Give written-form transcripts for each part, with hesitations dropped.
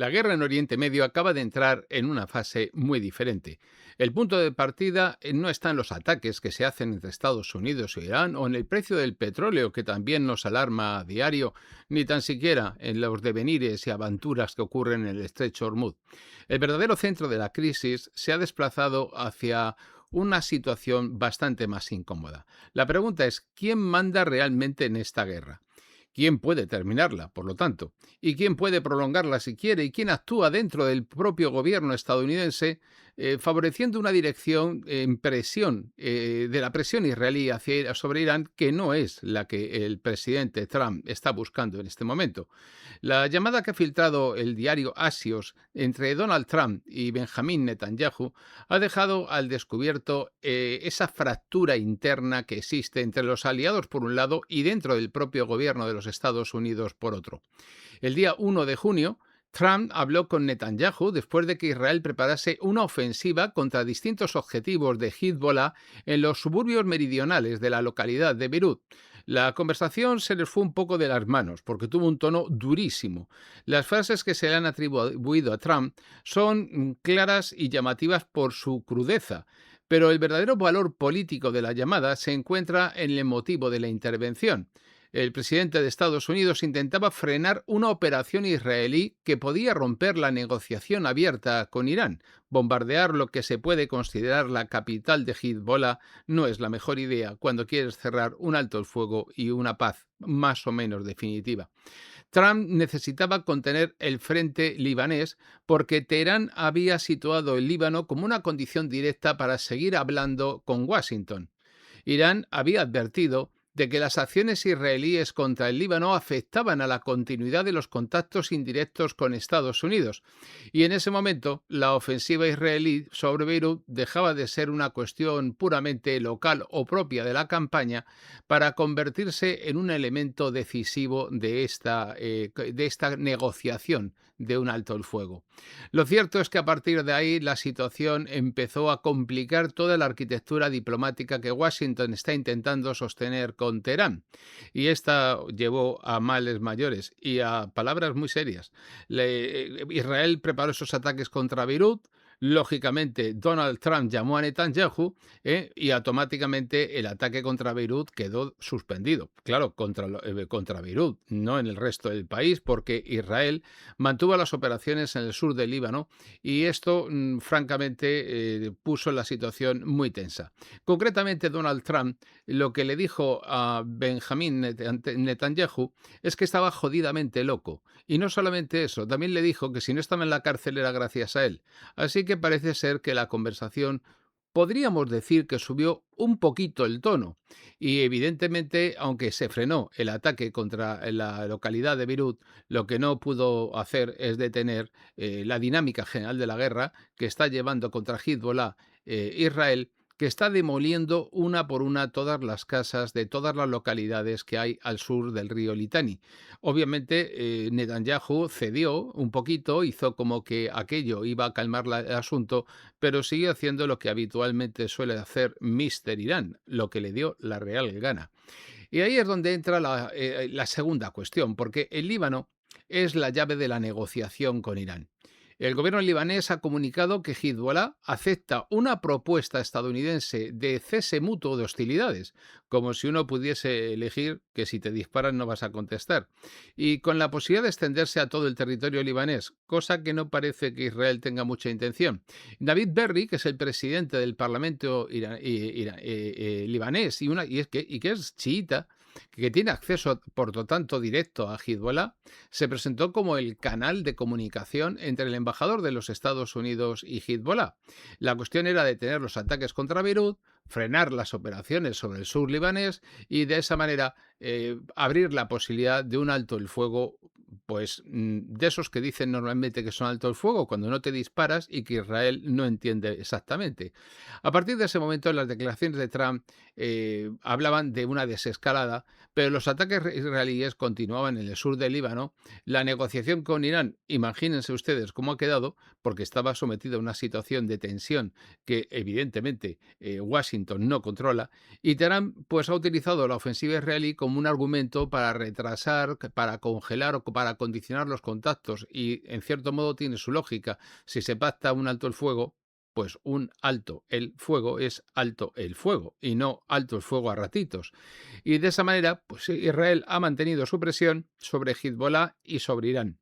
La guerra en Oriente Medio acaba de entrar en una fase muy diferente. El punto de partida no está en los ataques que se hacen entre Estados Unidos e Irán o en el precio del petróleo, que también nos alarma a diario, ni tan siquiera en los devenires y aventuras que ocurren en el estrecho Hormuz. El verdadero centro de la crisis se ha desplazado hacia una situación bastante más incómoda. La pregunta es, ¿quién manda realmente en esta guerra? ¿Quién puede terminarla, por lo tanto? ¿Y quién puede prolongarla si quiere? ¿Y quién actúa dentro del propio gobierno estadounidense, favoreciendo una dirección en presión, de la presión israelí sobre Irán, que no es la que el presidente Trump está buscando en este momento? La llamada que ha filtrado el diario Axios entre Donald Trump y Benjamín Netanyahu ha dejado al descubierto esa fractura interna que existe entre los aliados por un lado y dentro del propio gobierno de los Estados Unidos por otro. El día 1 de junio, Trump habló con Netanyahu después de que Israel preparase una ofensiva contra distintos objetivos de Hezbollah en los suburbios meridionales de la localidad de Beirut. La conversación se les fue un poco de las manos porque tuvo un tono durísimo. Las frases que se le han atribuido a Trump son claras y llamativas por su crudeza, pero el verdadero valor político de la llamada se encuentra en el motivo de la intervención. El presidente de Estados Unidos intentaba frenar una operación israelí que podía romper la negociación abierta con Irán. Bombardear lo que se puede considerar la capital de Hezbollah no es la mejor idea cuando quieres cerrar un alto el fuego y una paz más o menos definitiva. Trump necesitaba contener el frente libanés porque Teherán había situado el Líbano como una condición directa para seguir hablando con Washington. Irán había advertido de que las acciones israelíes contra el Líbano afectaban a la continuidad de los contactos indirectos con Estados Unidos, y en ese momento la ofensiva israelí sobre Beirut dejaba de ser una cuestión puramente local o propia de la campaña para convertirse en un elemento decisivo de esta negociación de un alto el fuego. Lo cierto es que a partir de ahí la situación empezó a complicar toda la arquitectura diplomática que Washington está intentando sostener con Teherán. Y esta llevó a males mayores y a palabras muy serias. Israel preparó esos ataques contra Beirut. Lógicamente, Donald Trump llamó a Netanyahu y automáticamente el ataque contra Beirut quedó suspendido. Claro, contra Beirut, no en el resto del país, porque Israel mantuvo las operaciones en el sur del Líbano y esto, francamente, puso la situación muy tensa. Concretamente, Donald Trump lo que le dijo a Benjamín Netanyahu es que estaba jodidamente loco. Y no solamente eso, también le dijo que si no estaba en la cárcel era gracias a él. Así que parece ser que la conversación podríamos decir que subió un poquito el tono y evidentemente, aunque se frenó el ataque contra la localidad de Beirut, lo que no pudo hacer es detener la dinámica general de la guerra que está llevando contra Hezbollah Israel, que está demoliendo una por una todas las casas de todas las localidades que hay al sur del río Litani. Obviamente, Netanyahu cedió un poquito, hizo como que aquello iba a calmar el asunto, pero siguió haciendo lo que habitualmente suele hacer Mister Irán, lo que le dio la real gana. Y ahí es donde entra la segunda cuestión, porque el Líbano es la llave de la negociación con Irán. El gobierno libanés ha comunicado que Hezbollah acepta una propuesta estadounidense de cese mutuo de hostilidades, como si uno pudiese elegir que si te disparan no vas a contestar, y con la posibilidad de extenderse a todo el territorio libanés, cosa que no parece que Israel tenga mucha intención. David Berri, que es el presidente del Parlamento libanés y que es chiita, que tiene acceso, por lo tanto, directo a Hezbollah, se presentó como el canal de comunicación entre el embajador de los Estados Unidos y Hezbollah. La cuestión era detener los ataques contra Beirut, frenar las operaciones sobre el sur libanés y de esa manera abrir la posibilidad de un alto el fuego, pues de esos que dicen normalmente que son alto el fuego cuando no te disparas y que Israel no entiende exactamente. A partir de ese momento, las declaraciones de Trump hablaban de una desescalada, pero los ataques israelíes continuaban en el sur del Líbano. La negociación con Irán, imagínense ustedes cómo ha quedado, porque estaba sometido a una situación de tensión que evidentemente Washington no controla, y Teherán pues ha utilizado la ofensiva israelí como un argumento para retrasar, para congelar o para para condicionar los contactos y, en cierto modo, tiene su lógica. Si se pacta un alto el fuego, pues un alto el fuego es alto el fuego y no alto el fuego a ratitos. Y de esa manera, pues Israel ha mantenido su presión sobre Hezbollah y sobre Irán.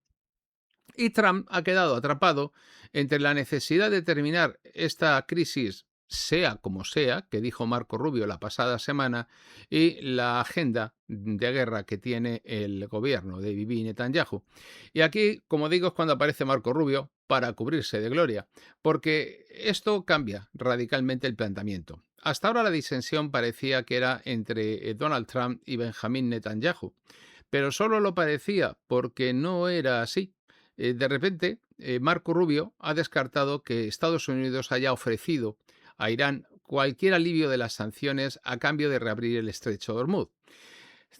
Y Trump ha quedado atrapado entre la necesidad de terminar esta crisis, sea como sea, que dijo Marco Rubio la pasada semana, y la agenda de guerra que tiene el gobierno de Bibi Netanyahu. Y aquí, como digo, es cuando aparece Marco Rubio para cubrirse de gloria, porque esto cambia radicalmente el planteamiento. Hasta ahora la disensión parecía que era entre Donald Trump y Benjamín Netanyahu, pero solo lo parecía porque no era así. De repente, Marco Rubio ha descartado que Estados Unidos haya ofrecido a Irán cualquier alivio de las sanciones a cambio de reabrir el estrecho de Hormuz.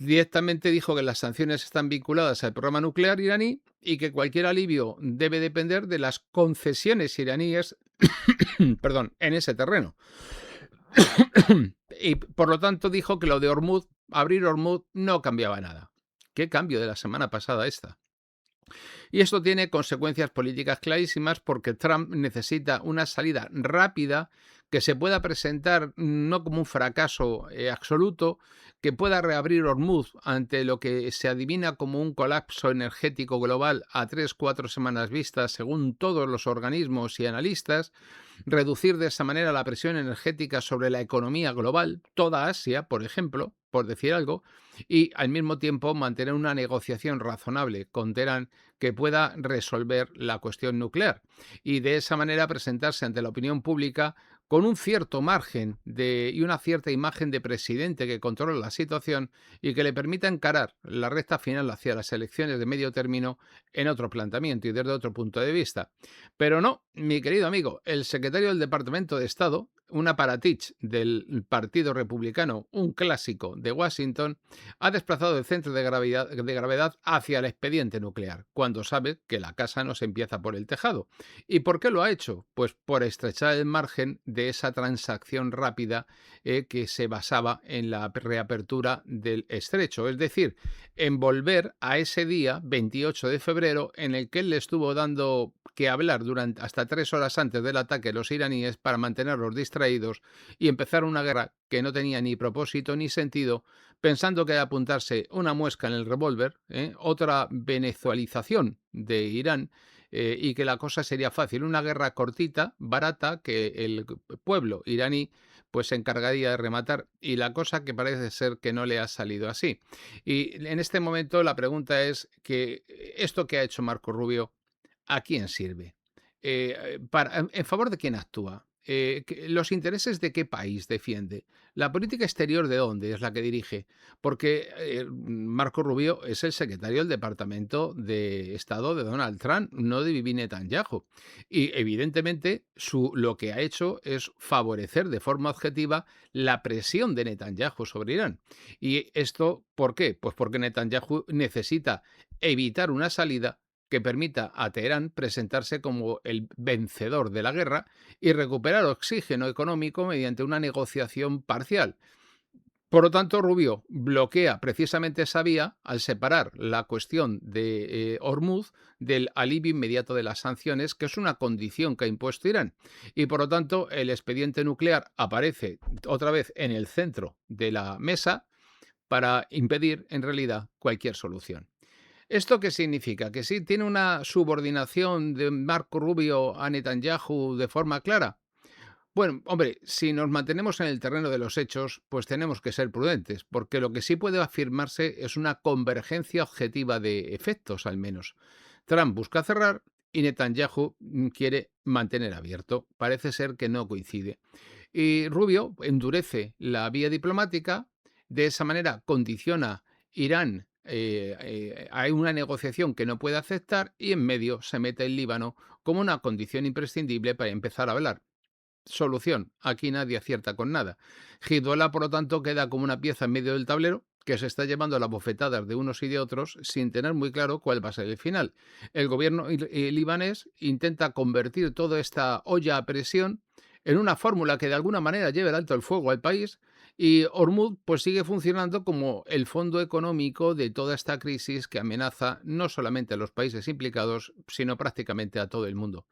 Directamente dijo que las sanciones están vinculadas al programa nuclear iraní y que cualquier alivio debe depender de las concesiones iraníes perdón, en ese terreno. Y por lo tanto dijo que lo de Hormuz, abrir Hormuz, no cambiaba nada. ¿Qué cambio de la semana pasada esta? Y esto tiene consecuencias políticas clarísimas porque Trump necesita una salida rápida que se pueda presentar no como un fracaso absoluto, que pueda reabrir Hormuz ante lo que se adivina como un colapso energético global a 3-4 semanas vistas, según todos los organismos y analistas, reducir de esa manera la presión energética sobre la economía global, toda Asia, por ejemplo, por decir algo, y al mismo tiempo mantener una negociación razonable con Teherán que pueda resolver la cuestión nuclear y de esa manera presentarse ante la opinión pública con un cierto margen y una cierta imagen de presidente que controla la situación y que le permita encarar la recta final hacia las elecciones de medio término en otro planteamiento y desde otro punto de vista. Pero no, mi querido amigo, el secretario del Departamento de Estado, un aparatich del Partido Republicano, un clásico de Washington, ha desplazado el centro de gravedad hacia el expediente nuclear, cuando sabe que la casa no se empieza por el tejado. ¿Y por qué lo ha hecho? Pues por estrechar el margen de esa transacción rápida que se basaba en la reapertura del estrecho, es decir, en volver a ese día, 28 de febrero, en el que él le estuvo dando que hablar durante hasta 3 horas antes del ataque de los iraníes para mantenerlos distraídos y empezar una guerra que no tenía ni propósito ni sentido, pensando que de apuntarse una muesca en el revólver, otra venezualización de Irán, y que la cosa sería fácil, una guerra cortita, barata, que el pueblo iraní pues se encargaría de rematar, y la cosa que parece ser que no le ha salido así. Y en este momento la pregunta es que esto que ha hecho Marco Rubio, ¿a quién sirve? ¿En favor de quién actúa? ¿Los intereses de qué país defiende? ¿La política exterior de dónde es la que dirige? Porque Marco Rubio es el secretario del Departamento de Estado de Donald Trump, no de Bibi Netanyahu. Y evidentemente lo que ha hecho es favorecer de forma objetiva la presión de Netanyahu sobre Irán. ¿Y esto por qué? Pues porque Netanyahu necesita evitar una salida que permita a Teherán presentarse como el vencedor de la guerra y recuperar oxígeno económico mediante una negociación parcial. Por lo tanto, Rubio bloquea precisamente esa vía al separar la cuestión de Hormuz del alivio inmediato de las sanciones, que es una condición que ha impuesto Irán. Y por lo tanto, el expediente nuclear aparece otra vez en el centro de la mesa para impedir, en realidad, cualquier solución. ¿Esto qué significa? ¿Que sí tiene una subordinación de Marco Rubio a Netanyahu de forma clara? Bueno, hombre, si nos mantenemos en el terreno de los hechos, pues tenemos que ser prudentes, porque lo que sí puede afirmarse es una convergencia objetiva de efectos, al menos. Trump busca cerrar y Netanyahu quiere mantener abierto. Parece ser que no coincide. Y Rubio endurece la vía diplomática, de esa manera condiciona Irán hay una negociación que no puede aceptar y en medio se mete el Líbano como una condición imprescindible para empezar a hablar. Solución, aquí nadie acierta con nada. Hezbollah, por lo tanto, queda como una pieza en medio del tablero que se está llevando las bofetadas de unos y de otros sin tener muy claro cuál va a ser el final. El gobierno libanés intenta convertir toda esta olla a presión en una fórmula que de alguna manera lleve el alto el fuego al país Y Hormuz pues sigue funcionando como el fondo económico de toda esta crisis que amenaza no solamente a los países implicados, sino prácticamente a todo el mundo.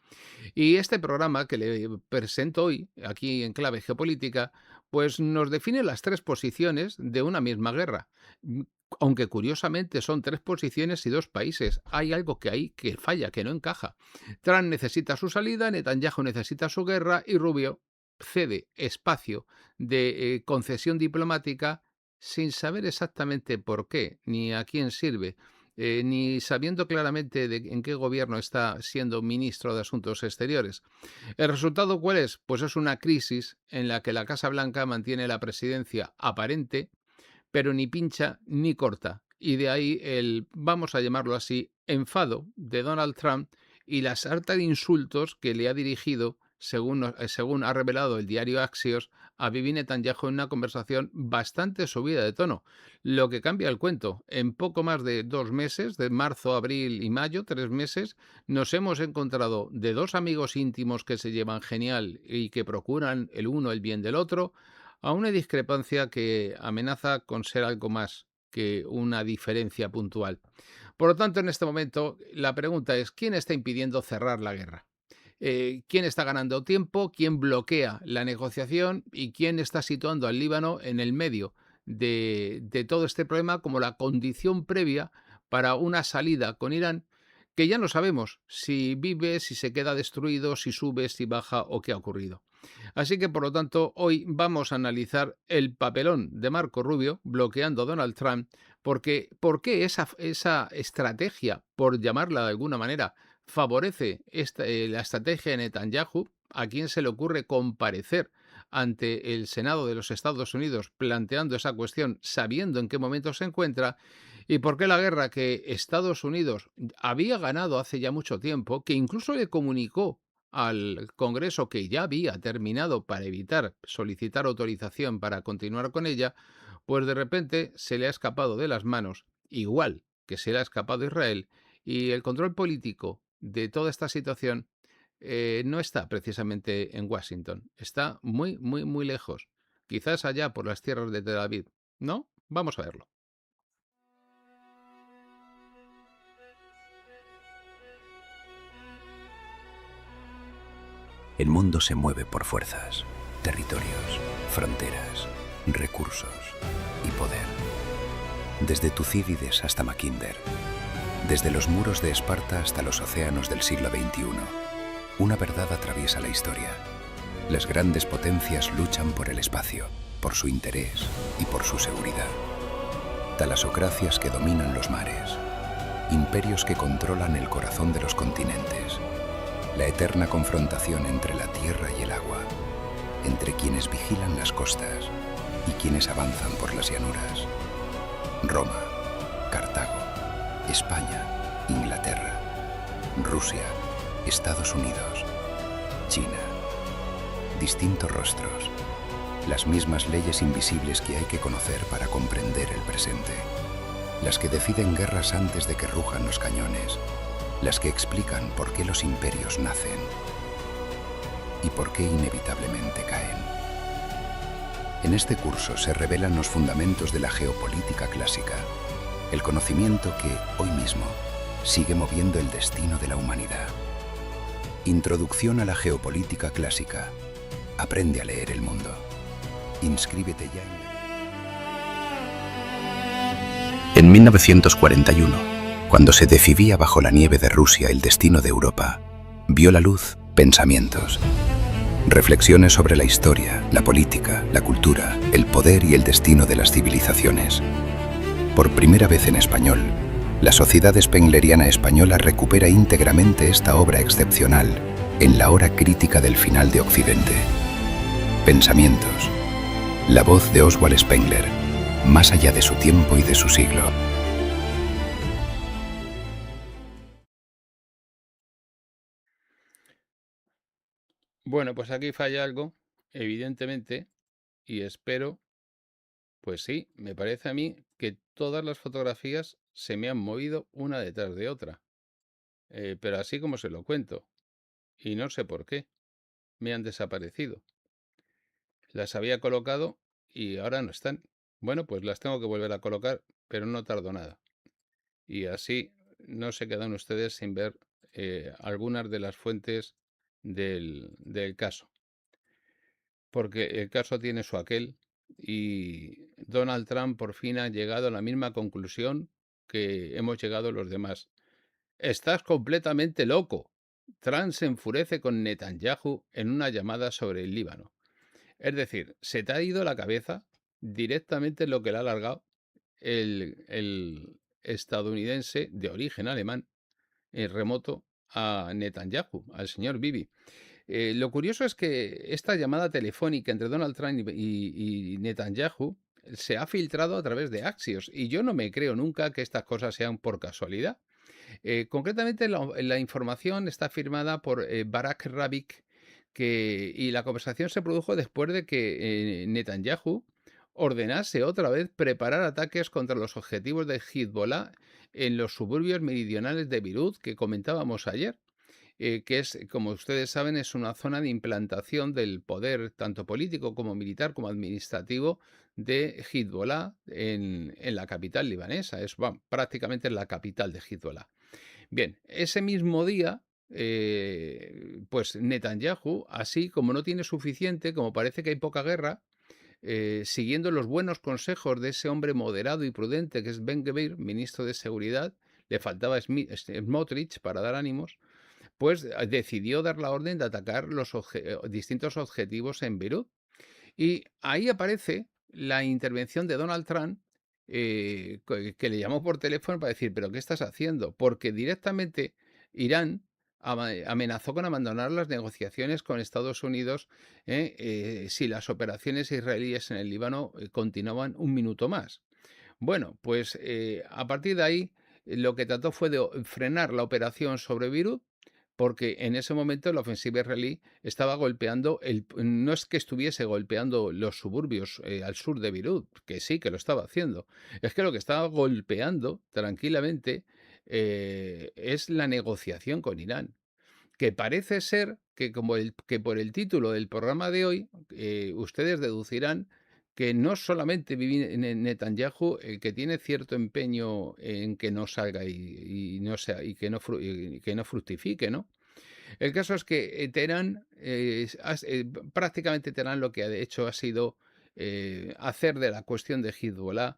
Y este programa que le presento hoy, aquí en Clave Geopolítica, pues nos define las tres posiciones de una misma guerra. Mm, Aunque curiosamente son tres posiciones y dos países, hay algo que hay que falla, que no encaja. Trump necesita su salida, Netanyahu necesita su guerra y Rubio cede espacio de concesión diplomática sin saber exactamente por qué ni a quién sirve, ni sabiendo claramente en qué gobierno está siendo ministro de Asuntos Exteriores. ¿El resultado cuál es? Pues es una crisis en la que la Casa Blanca mantiene la presidencia aparente, pero ni pincha ni corta. Y de ahí el, vamos a llamarlo así, enfado de Donald Trump y la sarta de insultos que le ha dirigido, según ha revelado el diario Axios, a Bibi Netanyahu en una conversación bastante subida de tono. Lo que cambia el cuento, en poco más de 2 meses, de marzo, abril y mayo, 3 meses, nos hemos encontrado de dos amigos íntimos que se llevan genial y que procuran el uno el bien del otro, a una discrepancia que amenaza con ser algo más que una diferencia puntual. Por lo tanto, en este momento, la pregunta es, ¿quién está impidiendo cerrar la guerra? ¿Quién está ganando tiempo? ¿Quién bloquea la negociación? ¿Y quién está situando al Líbano en el medio de todo este problema como la condición previa para una salida con Irán, que ya no sabemos si vive, si se queda destruido, si sube, si baja o qué ha ocurrido? Así que, por lo tanto, hoy vamos a analizar el papelón de Marco Rubio bloqueando a Donald Trump, porque ¿por qué esa estrategia, por llamarla de alguna manera, favorece la estrategia de Netanyahu? ¿A quién se le ocurre comparecer ante el Senado de los Estados Unidos planteando esa cuestión, sabiendo en qué momento se encuentra? ¿Y por qué la guerra que Estados Unidos había ganado hace ya mucho tiempo, que incluso le comunicó al Congreso que ya había terminado para evitar solicitar autorización para continuar con ella, pues de repente se le ha escapado de las manos, igual que se le ha escapado a Israel, y el control político de toda esta situación no está precisamente en Washington, está muy, muy, muy lejos, quizás allá por las tierras de Tel Aviv, ¿no? Vamos a verlo. El mundo se mueve por fuerzas, territorios, fronteras, recursos y poder. Desde Tucídides hasta Mackinder, desde los muros de Esparta hasta los océanos del siglo XXI, una verdad atraviesa la historia. Las grandes potencias luchan por el espacio, por su interés y por su seguridad. Talasocracias que dominan los mares, imperios que controlan el corazón de los continentes, la eterna confrontación entre la tierra y el agua, entre quienes vigilan las costas y quienes avanzan por las llanuras. Roma, Cartago, España, Inglaterra, Rusia, Estados Unidos, China. Distintos rostros, las mismas leyes invisibles que hay que conocer para comprender el presente, las que deciden guerras antes de que rujan los cañones, las que explican por qué los imperios nacen y por qué inevitablemente caen. En este curso se revelan los fundamentos de la geopolítica clásica, el conocimiento que, hoy mismo, sigue moviendo el destino de la humanidad. Introducción a la geopolítica clásica. Aprende a leer el mundo. Inscríbete ya en 1941, cuando se decidía bajo la nieve de Rusia el destino de Europa, vio la luz Pensamientos. Reflexiones sobre la historia, la política, la cultura, el poder y el destino de las civilizaciones. Por primera vez en español, la Sociedad Spengleriana Española recupera íntegramente esta obra excepcional en la hora crítica del final de Occidente. Pensamientos. La voz de Oswald Spengler, más allá de su tiempo y de su siglo. Bueno, pues aquí falla algo, evidentemente, y espero, pues sí, me parece a mí que todas las fotografías se me han movido una detrás de otra, pero así como se lo cuento, y no sé por qué, me han desaparecido. Las había colocado y ahora no están. Bueno, pues las tengo que volver a colocar, pero no tardo nada. Y así no se quedan ustedes sin ver algunas de las fuentes del caso, porque el caso tiene su aquel y Donald Trump por fin ha llegado a la misma conclusión que hemos llegado los demás. Estás completamente loco. Trump se enfurece con Netanyahu en una llamada sobre el Líbano. Es decir, se te ha ido la cabeza directamente lo que le ha alargado el estadounidense de origen alemán, remoto, a Netanyahu, al señor Bibi. Lo curioso es que esta llamada telefónica entre Donald Trump y Netanyahu se ha filtrado a través de Axios y yo no me creo nunca que estas cosas sean por casualidad. Concretamente, la información está firmada por Barak Rabik, y la conversación se produjo después de que Netanyahu ordenase otra vez preparar ataques contra los objetivos de Hezbollah en los suburbios meridionales de Beirut que comentábamos ayer, que es, como ustedes saben, es una zona de implantación del poder tanto político como militar como administrativo de Hezbollah en la capital libanesa. Es prácticamente la capital de Hezbollah. Bien, ese mismo día, pues Netanyahu, así como no tiene suficiente, como parece que hay poca guerra, siguiendo los buenos consejos de ese hombre moderado y prudente que es Ben Gvir, ministro de Seguridad, le faltaba Smotrich para dar ánimos, pues decidió dar la orden de atacar los distintos objetivos en Beirut. Y ahí aparece la intervención de Donald Trump, que le llamó por teléfono para decir, pero ¿qué estás haciendo? Porque directamente Irán amenazó con abandonar las negociaciones con Estados Unidos si las operaciones israelíes en el Líbano continuaban un minuto más. Bueno, pues a partir de ahí lo que trató fue de frenar la operación sobre Beirut, porque en ese momento la ofensiva israelí estaba golpeando, no es que estuviese golpeando los suburbios al sur de Beirut, que sí que lo estaba haciendo, es que lo que estaba golpeando tranquilamente es la negociación con Irán, que parece ser que, que por el título del programa de hoy, ustedes deducirán que no solamente vive Netanyahu el que tiene cierto empeño en que no salga y no sea, y que no fructifique, ¿no? El caso es que Teherán, prácticamente Teherán lo que ha hecho ha sido hacer de la cuestión de Hezbollah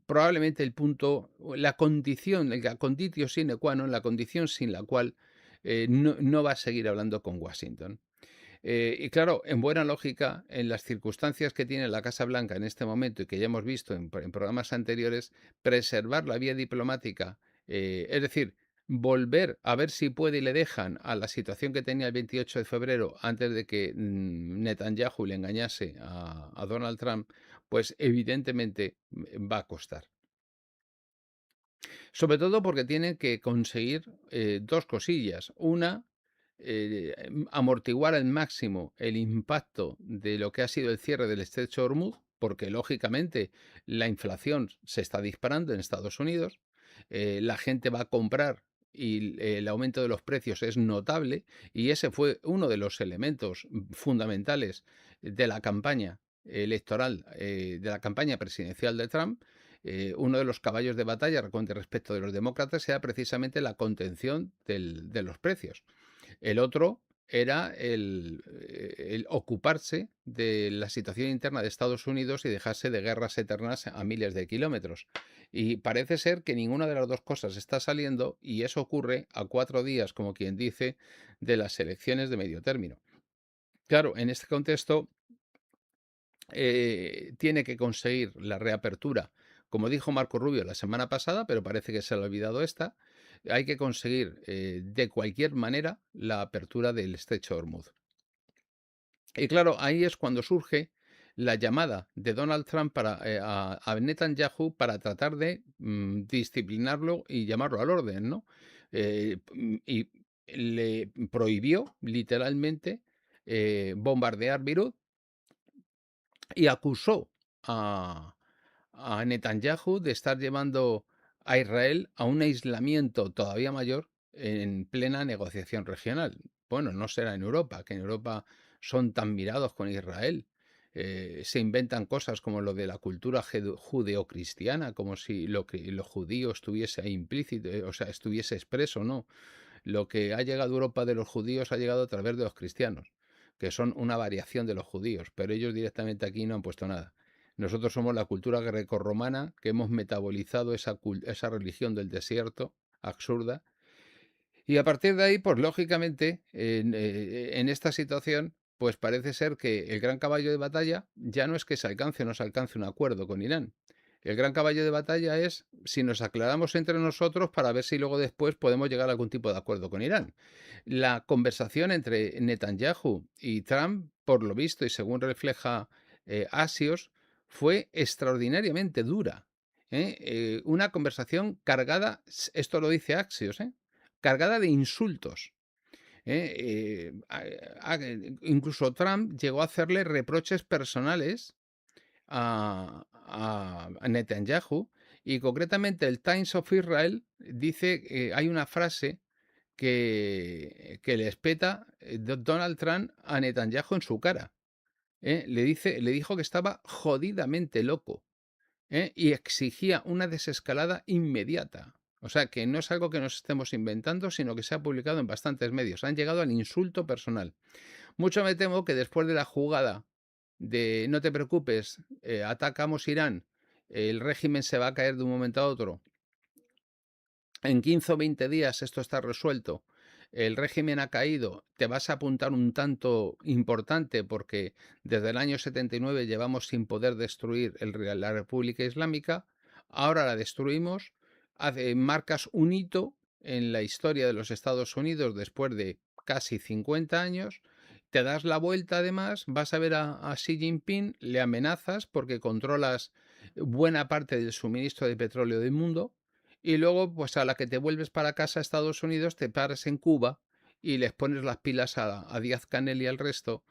probablemente el punto, la condición, la conditio sine qua non, la condición sin la cual no va a seguir hablando con Washington. Y claro, en buena lógica, en las circunstancias que tiene la Casa Blanca en este momento y que ya hemos visto en programas anteriores, preservar la vía diplomática, es decir, volver a ver si puede y le dejan a la situación que tenía el 28 de febrero antes de que Netanyahu le engañase a Donald Trump, pues evidentemente va a costar. Sobre todo porque tienen que conseguir dos cosillas. Una, amortiguar al máximo el impacto de lo que ha sido el cierre del estrecho de Hormuz, porque lógicamente la inflación se está disparando en Estados Unidos, la gente va a comprar y el aumento de los precios es notable y ese fue uno de los elementos fundamentales de la campaña electoral, de la campaña presidencial de Trump. Uno de los caballos de batalla con respecto de los demócratas era precisamente la contención de los precios. El otro era el ocuparse de la situación interna de Estados Unidos y dejarse de guerras eternas a miles de kilómetros. Y parece ser que ninguna de las dos cosas está saliendo y eso ocurre a 4 días, como quien dice, de las elecciones de medio término. Claro, en este contexto tiene que conseguir la reapertura, como dijo Marco Rubio la semana pasada, pero parece que se le ha olvidado esta, hay que conseguir de cualquier manera la apertura del estrecho de Hormuz. Y claro, ahí es cuando surge la llamada de Donald Trump a Netanyahu para tratar de disciplinarlo y llamarlo al orden, ¿no? Y le prohibió literalmente bombardear Beirut y acusó a, a Netanyahu de estar llevando a Israel a un aislamiento todavía mayor en plena negociación regional. Bueno, no será en Europa, que en Europa son tan mirados con Israel. Se inventan cosas como lo de la cultura judeocristiana, como si lo judío estuviese ahí implícito, o sea, estuviese expreso, ¿no? Lo que ha llegado a Europa de los judíos ha llegado a través de los cristianos, que son una variación de los judíos, pero ellos directamente aquí no han puesto nada. Nosotros somos la cultura grecorromana que hemos metabolizado esa religión del desierto absurda. Y a partir de ahí, pues lógicamente, en esta situación, pues parece ser que el gran caballo de batalla ya no es que se alcance o no se alcance un acuerdo con Irán. El gran caballo de batalla es si nos aclaramos entre nosotros para ver si luego después podemos llegar a algún tipo de acuerdo con Irán. La conversación entre Netanyahu y Trump, por lo visto y según refleja Axios, fue extraordinariamente dura. Una conversación cargada, esto lo dice Axios, cargada de insultos. Incluso Trump llegó a hacerle reproches personales a Netanyahu, y concretamente el Times of Israel dice que hay una frase que le espeta Donald Trump a Netanyahu en su cara. Le dijo que estaba jodidamente loco, y exigía una desescalada inmediata. O sea, que no es algo que nos estemos inventando, sino que se ha publicado en bastantes medios. Han llegado al insulto personal. Mucho me temo que después de la jugada de no te preocupes, atacamos Irán, el régimen se va a caer de un momento a otro, en 15 o 20 días esto está resuelto, el régimen ha caído, te vas a apuntar un tanto importante porque desde el año 79 llevamos sin poder destruir la República Islámica, ahora la destruimos, marcas un hito en la historia de los Estados Unidos después de casi 50 años, te das la vuelta además, vas a ver a Xi Jinping, le amenazas porque controlas buena parte del suministro de petróleo del mundo, y luego, pues a la que te vuelves para casa a Estados Unidos, te paras en Cuba y les pones las pilas a Díaz-Canel y al resto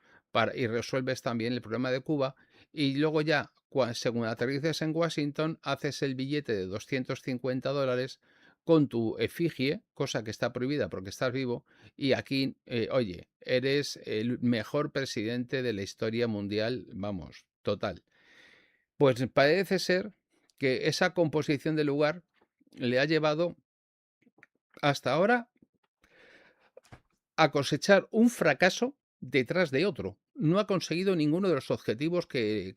y resuelves también el problema de Cuba. Y luego ya, según aterrices en Washington, haces el billete de $250 con tu efigie, cosa que está prohibida porque estás vivo. Y aquí, oye, eres el mejor presidente de la historia mundial, vamos, total. Pues parece ser que esa composición de lugar le ha llevado hasta ahora a cosechar un fracaso detrás de otro. No ha conseguido ninguno de los objetivos que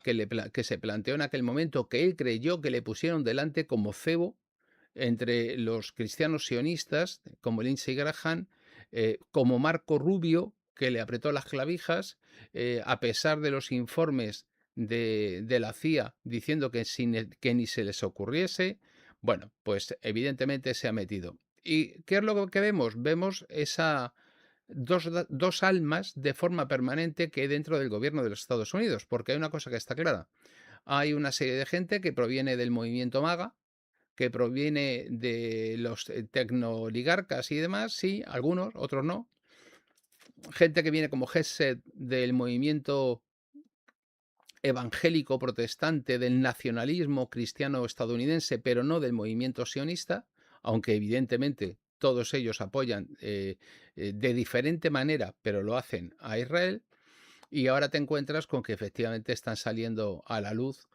se planteó en aquel momento, que él creyó que le pusieron delante como cebo entre los cristianos sionistas, como Lindsey Graham, como Marco Rubio, que le apretó las clavijas, a pesar de los informes de la CIA diciendo que ni se les ocurriese. Bueno, pues evidentemente se ha metido. ¿Y qué es lo que vemos? Vemos esa dos almas de forma permanente que hay dentro del gobierno de los Estados Unidos, porque hay una cosa que está clara. Hay una serie de gente que proviene del movimiento MAGA, que proviene de los tecnooligarcas y demás, sí, algunos, otros no. Gente que viene como headset del movimiento evangélico protestante, del nacionalismo cristiano estadounidense, pero no del movimiento sionista, aunque evidentemente todos ellos apoyan de diferente manera, pero lo hacen a Israel. Y ahora te encuentras con que efectivamente están saliendo a la luz,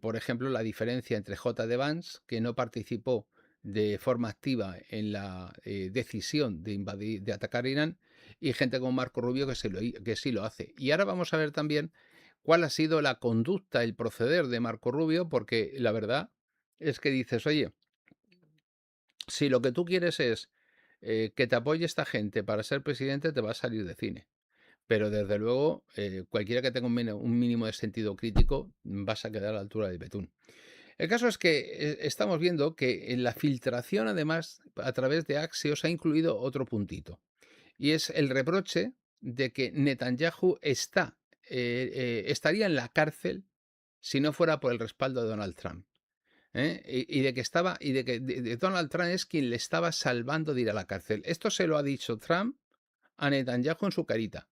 por ejemplo, la diferencia entre J.D. Vance, que no participó de forma activa en la decisión de atacar Irán, y gente como Marco Rubio que sí lo hace. Y ahora vamos a ver también cuál ha sido la conducta, el proceder de Marco Rubio, porque la verdad es que dices, oye, si lo que tú quieres es que te apoye esta gente para ser presidente, te va a salir de cine. Pero desde luego, cualquiera que tenga un mínimo de sentido crítico, vas a quedar a la altura del betún. El caso es que estamos viendo que en la filtración, además, a través de Axios, ha incluido otro puntito. Y es el reproche de que Netanyahu estaría en la cárcel si no fuera por el respaldo de Donald Trump. Y de que Donald Trump es quien le estaba salvando de ir a la cárcel. Esto se lo ha dicho Trump a Netanyahu en su carita.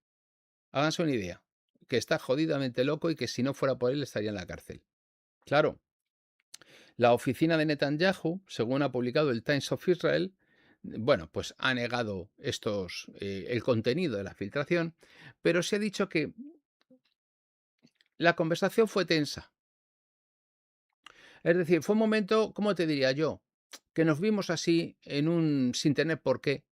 Háganse una idea, que está jodidamente loco y que si no fuera por él estaría en la cárcel. Claro, la oficina de Netanyahu, según ha publicado el Times of Israel, bueno, pues ha negado el contenido de la filtración, pero se ha dicho que La conversación fue tensa. Es decir, fue un momento, ¿cómo te diría yo? Que nos vimos así en un sin tener por qué.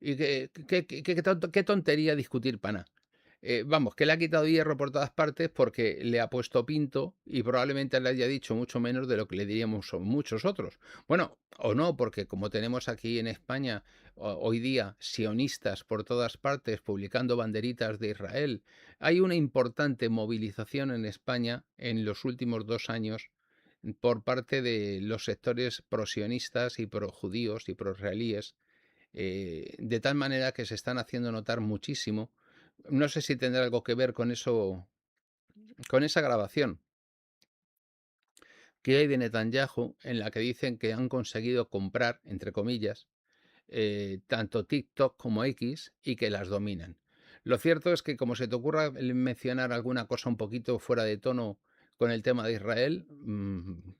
Y qué tontería discutir pana. Vamos, que le ha quitado hierro por todas partes porque le ha puesto pinto y probablemente le haya dicho mucho menos de lo que le diríamos a muchos otros. Bueno, o no, porque como tenemos aquí en España hoy día sionistas por todas partes publicando banderitas de Israel, hay una importante movilización en España en los últimos 2 años por parte de los sectores prosionistas y projudíos y proisraelíes, de tal manera que se están haciendo notar muchísimo. No sé si tendrá algo que ver con eso, con esa grabación que hay de Netanyahu, en la que dicen que han conseguido comprar, entre comillas, tanto TikTok como X y que las dominan. Lo cierto es que como se te ocurra mencionar alguna cosa un poquito fuera de tono con el tema de Israel,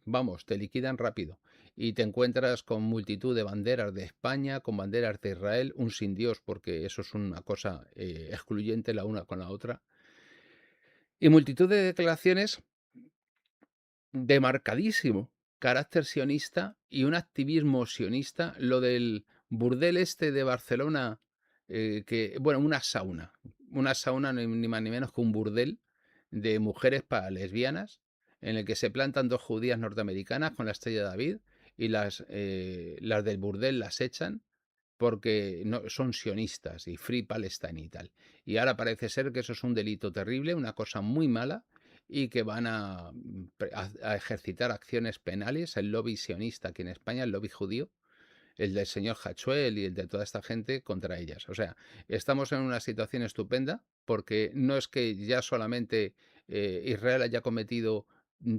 vamos, te liquidan rápido y te encuentras con multitud de banderas de España, con banderas de Israel, un sin Dios, porque eso es una cosa excluyente la una con la otra, y multitud de declaraciones de marcadísimo carácter sionista y un activismo sionista, lo del burdel este de Barcelona, que, bueno, una sauna ni más ni menos que un burdel de mujeres para lesbianas, en el que se plantan dos judías norteamericanas con la estrella de David y las del burdel las echan porque no, son sionistas y Free Palestine y tal. Y ahora parece ser que eso es un delito terrible, una cosa muy mala, y que van a ejercitar acciones penales, el lobby sionista aquí en España, el lobby judío, el del señor Hachuel y el de toda esta gente contra ellas. O sea, estamos en una situación estupenda porque no es que ya solamente Israel haya cometido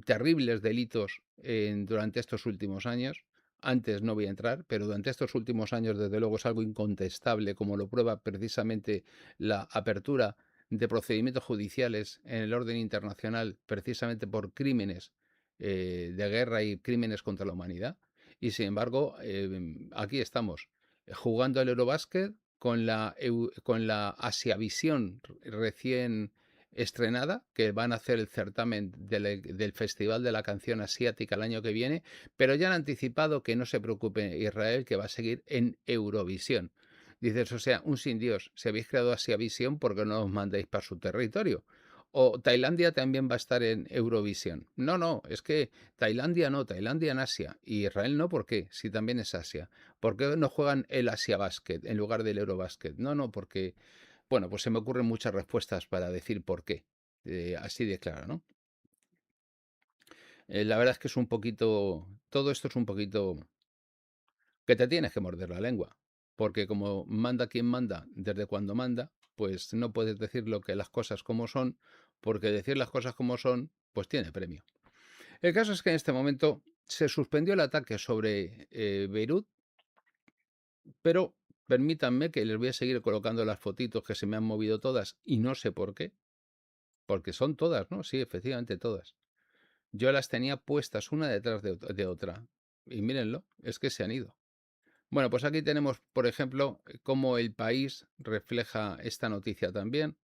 terribles delitos durante estos últimos años. Antes no voy a entrar, pero durante estos últimos años, desde luego, es algo incontestable, como lo prueba precisamente la apertura de procedimientos judiciales en el orden internacional, precisamente por crímenes de guerra y crímenes contra la humanidad. Y sin embargo, aquí estamos, jugando al Eurobásquet con la Asiavisión recién estrenada, que van a hacer el certamen del Festival de la Canción Asiática el año que viene, pero ya han anticipado que no se preocupe Israel, que va a seguir en Eurovisión. Dices, o sea, un sin Dios, si habéis creado Asiavisión, ¿por qué no os mandáis para su territorio? O Tailandia también va a estar en Eurovisión. No, no, es que Tailandia no, Tailandia en Asia. Y Israel no, ¿por qué? Si también es Asia. ¿Por qué no juegan el Asia Basket en lugar del Eurobasket? No, no, porque, bueno, pues se me ocurren muchas respuestas para decir por qué. Así de claro, ¿no? La verdad es que es un poquito, todo esto es un poquito que te tienes que morder la lengua. Porque como manda quien manda, desde cuando manda, pues no puedes decir lo que las cosas como son, porque decir las cosas como son, pues tiene premio. El caso es que en este momento se suspendió el ataque sobre Beirut, pero permítanme que les voy a seguir colocando las fotitos que se me han movido todas y no sé por qué, porque son todas, ¿no? Sí, efectivamente todas. Yo las tenía puestas una detrás de otra y mírenlo, es que se han ido. Bueno, pues aquí tenemos, por ejemplo, cómo el país refleja esta noticia también.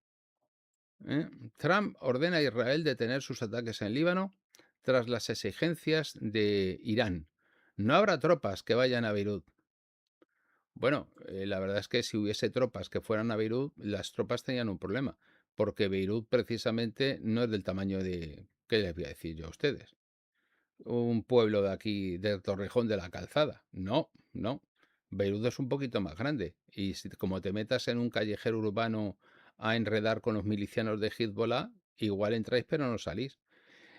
¿Eh? Trump ordena a Israel detener sus ataques en Líbano tras las exigencias de Irán. No habrá tropas que vayan a Beirut. Bueno, la verdad es que si hubiese tropas que fueran a Beirut, las tropas tenían un problema, porque Beirut precisamente no es del tamaño de, ¿qué les voy a decir yo a ustedes? Un pueblo de aquí, de Torrejón de la Calzada. No, no. Beirut es un poquito más grande. Y si, como te metas en un callejero urbano a enredar con los milicianos de Hezbollah, igual entráis pero no salís.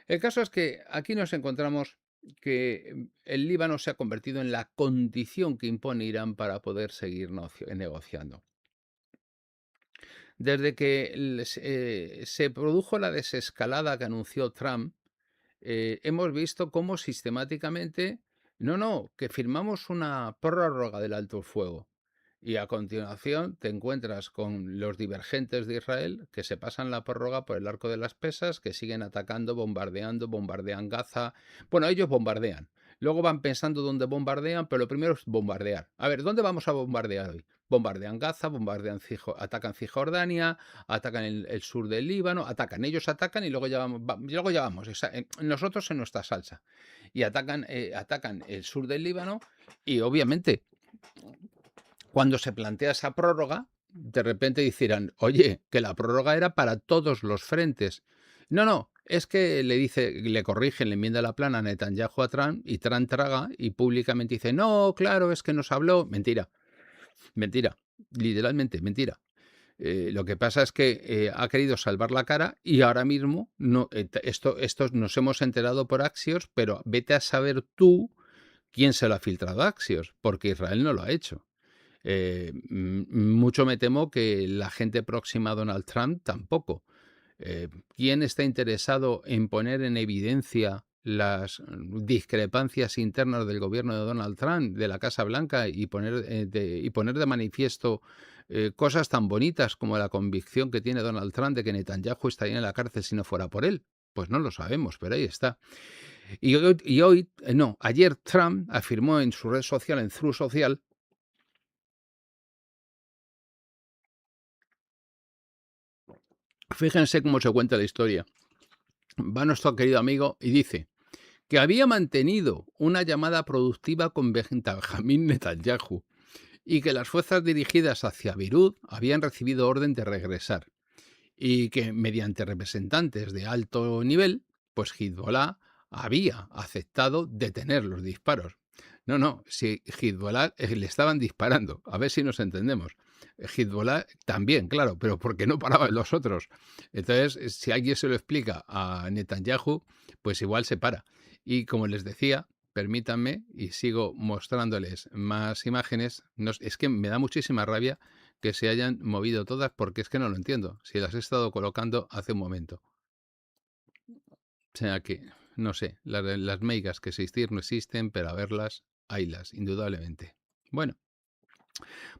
El caso es que aquí nos encontramos que el Líbano se ha convertido en la condición que impone Irán para poder seguir negociando. Desde que se produjo la desescalada que anunció Trump, hemos visto cómo sistemáticamente, no, no, que firmamos una prórroga del alto el fuego. Y a continuación te encuentras con los divergentes de Israel que se pasan la prórroga por el arco de las pesas, que siguen atacando, bombardean Gaza. Bueno, ellos bombardean. luego van pensando dónde bombardean, pero lo primero es bombardear. A ver, ¿dónde vamos a bombardear hoy? Bombardean Gaza, atacan Cisjordania, atacan el sur del Líbano, ellos atacan y luego ya vamos, nosotros en nuestra salsa. Y atacan el sur del Líbano y obviamente cuando se plantea esa prórroga, de repente dirán, oye, que la prórroga era para todos los frentes. No, no, es que le corrigen, le enmienda la plana a Netanyahu a Trump y Trump traga y públicamente dice, no, claro, es que nos habló. Mentira, mentira, literalmente mentira. Lo que pasa es que ha querido salvar la cara y ahora mismo no, esto nos hemos enterado por Axios, pero vete a saber tú quién se lo ha filtrado a Axios, porque Israel no lo ha hecho. Mucho me temo que la gente próxima a Donald Trump tampoco. ¿Quién está interesado en poner en evidencia las discrepancias internas del gobierno de Donald Trump, de la Casa Blanca, y poner de manifiesto cosas tan bonitas como la convicción que tiene Donald Trump de que Netanyahu estaría en la cárcel si no fuera por él? Pues no lo sabemos, pero ahí está. Ayer Trump afirmó en su red social, en Truth Social, fíjense cómo se cuenta la historia. Va nuestro querido amigo y dice que había mantenido una llamada productiva con Benjamín Netanyahu y que las fuerzas dirigidas hacia Beirut habían recibido orden de regresar y que mediante representantes de alto nivel, pues Hezbollah había aceptado detener los disparos. No, si Hezbollah le estaban disparando, a ver si nos entendemos. Hezbollah también, claro, pero porque no paraban los otros. Entonces, si alguien se lo explica a Netanyahu, pues igual se para. Y como les decía, permítanme, y sigo mostrándoles más imágenes, es que me da muchísima rabia que se hayan movido todas porque es que no lo entiendo, si las he estado colocando hace un momento. O sea que, no sé, las meigas que existir no existen, pero a verlas, haylas, indudablemente. Bueno,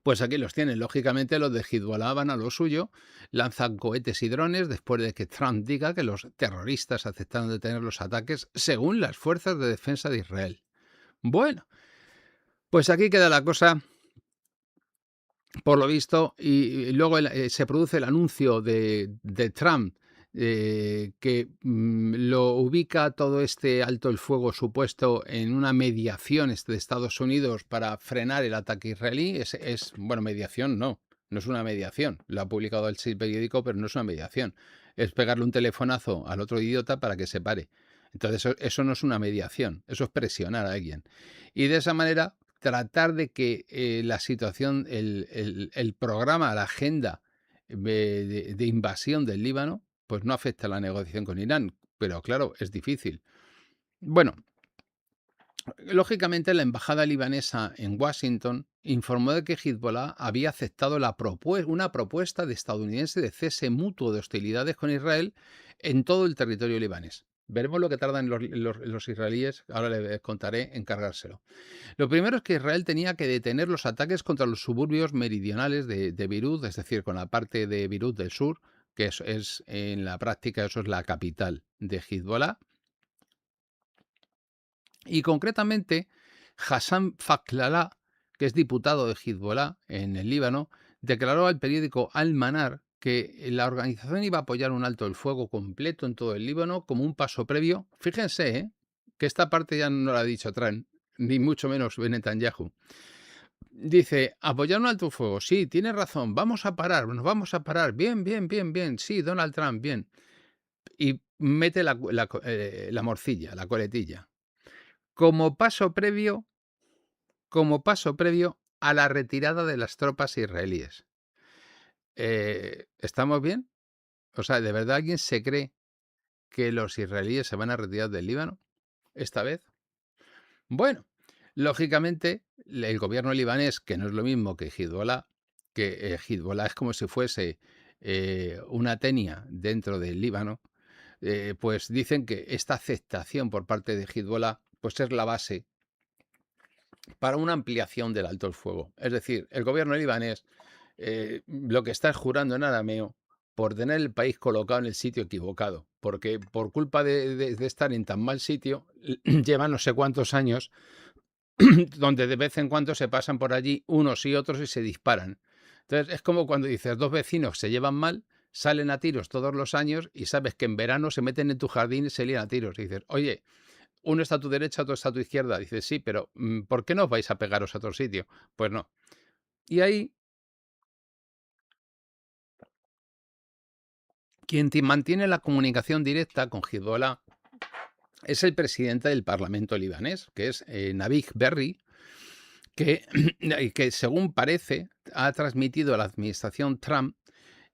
pues aquí los tienen. Lógicamente los de Hezbollah van a lo suyo, lanzan cohetes y drones después de que Trump diga que los terroristas aceptaron detener los ataques según las fuerzas de defensa de Israel. Bueno, pues aquí queda la cosa, por lo visto, y luego se produce el anuncio de Trump que lo ubica todo este alto el fuego supuesto en una mediación de Estados Unidos para frenar el ataque israelí. Bueno, mediación no es una mediación. Lo ha publicado el periódico, pero no es una mediación. Es pegarle un telefonazo al otro idiota para que se pare. Entonces eso no es una mediación, eso es presionar a alguien. Y de esa manera tratar de que la situación, el programa, la agenda de invasión del Líbano, pues no afecta a la negociación con Irán. Pero claro, es difícil. Bueno, lógicamente la embajada libanesa en Washington informó de que Hezbollah había aceptado una propuesta de estadounidense de cese mutuo de hostilidades con Israel en todo el territorio libanés. Veremos lo que tardan los israelíes, ahora les contaré, en cargárselo. Lo primero es que Israel tenía que detener los ataques contra los suburbios meridionales de Beirut, es decir, con la parte de Beirut del sur, que es en la práctica eso es la capital de Hezbollah. Y concretamente, Hassan Fakhlallah, que es diputado de Hezbollah en el Líbano, declaró al periódico Al-Manar que la organización iba a apoyar un alto el fuego completo en todo el Líbano como un paso previo. Fíjense, que esta parte ya no la ha dicho Trump, ni mucho menos Netanyahu. Dice, apoyar un alto el fuego, sí, tiene razón, vamos a parar, nos vamos a parar, bien, sí, Donald Trump, bien. Y mete la morcilla, la coletilla. Como paso previo a la retirada de las tropas israelíes. ¿Estamos bien? O sea, ¿de verdad alguien se cree que los israelíes se van a retirar del Líbano esta vez? Bueno, lógicamente, el gobierno libanés, que no es lo mismo que Hezbollah, que Hezbollah es como si fuese una tenia dentro del Líbano, pues dicen que esta aceptación por parte de Hezbollah pues es la base para una ampliación del alto el fuego. Es decir, el gobierno libanés lo que está es jurando en arameo por tener el país colocado en el sitio equivocado, porque por culpa de estar en tan mal sitio, llevan no sé cuántos años donde de vez en cuando se pasan por allí unos y otros y se disparan. Entonces, es como cuando dices, dos vecinos se llevan mal, salen a tiros todos los años y sabes que en verano se meten en tu jardín y se lían a tiros. Y dices, oye, uno está a tu derecha, otro está a tu izquierda. Dices, sí, pero ¿por qué no os vais a pegaros a otro sitio? Pues no. Y ahí, quien mantiene la comunicación directa con Hezbollah es el presidente del Parlamento libanés, que es Navid Berri, que, que según parece ha transmitido a la administración Trump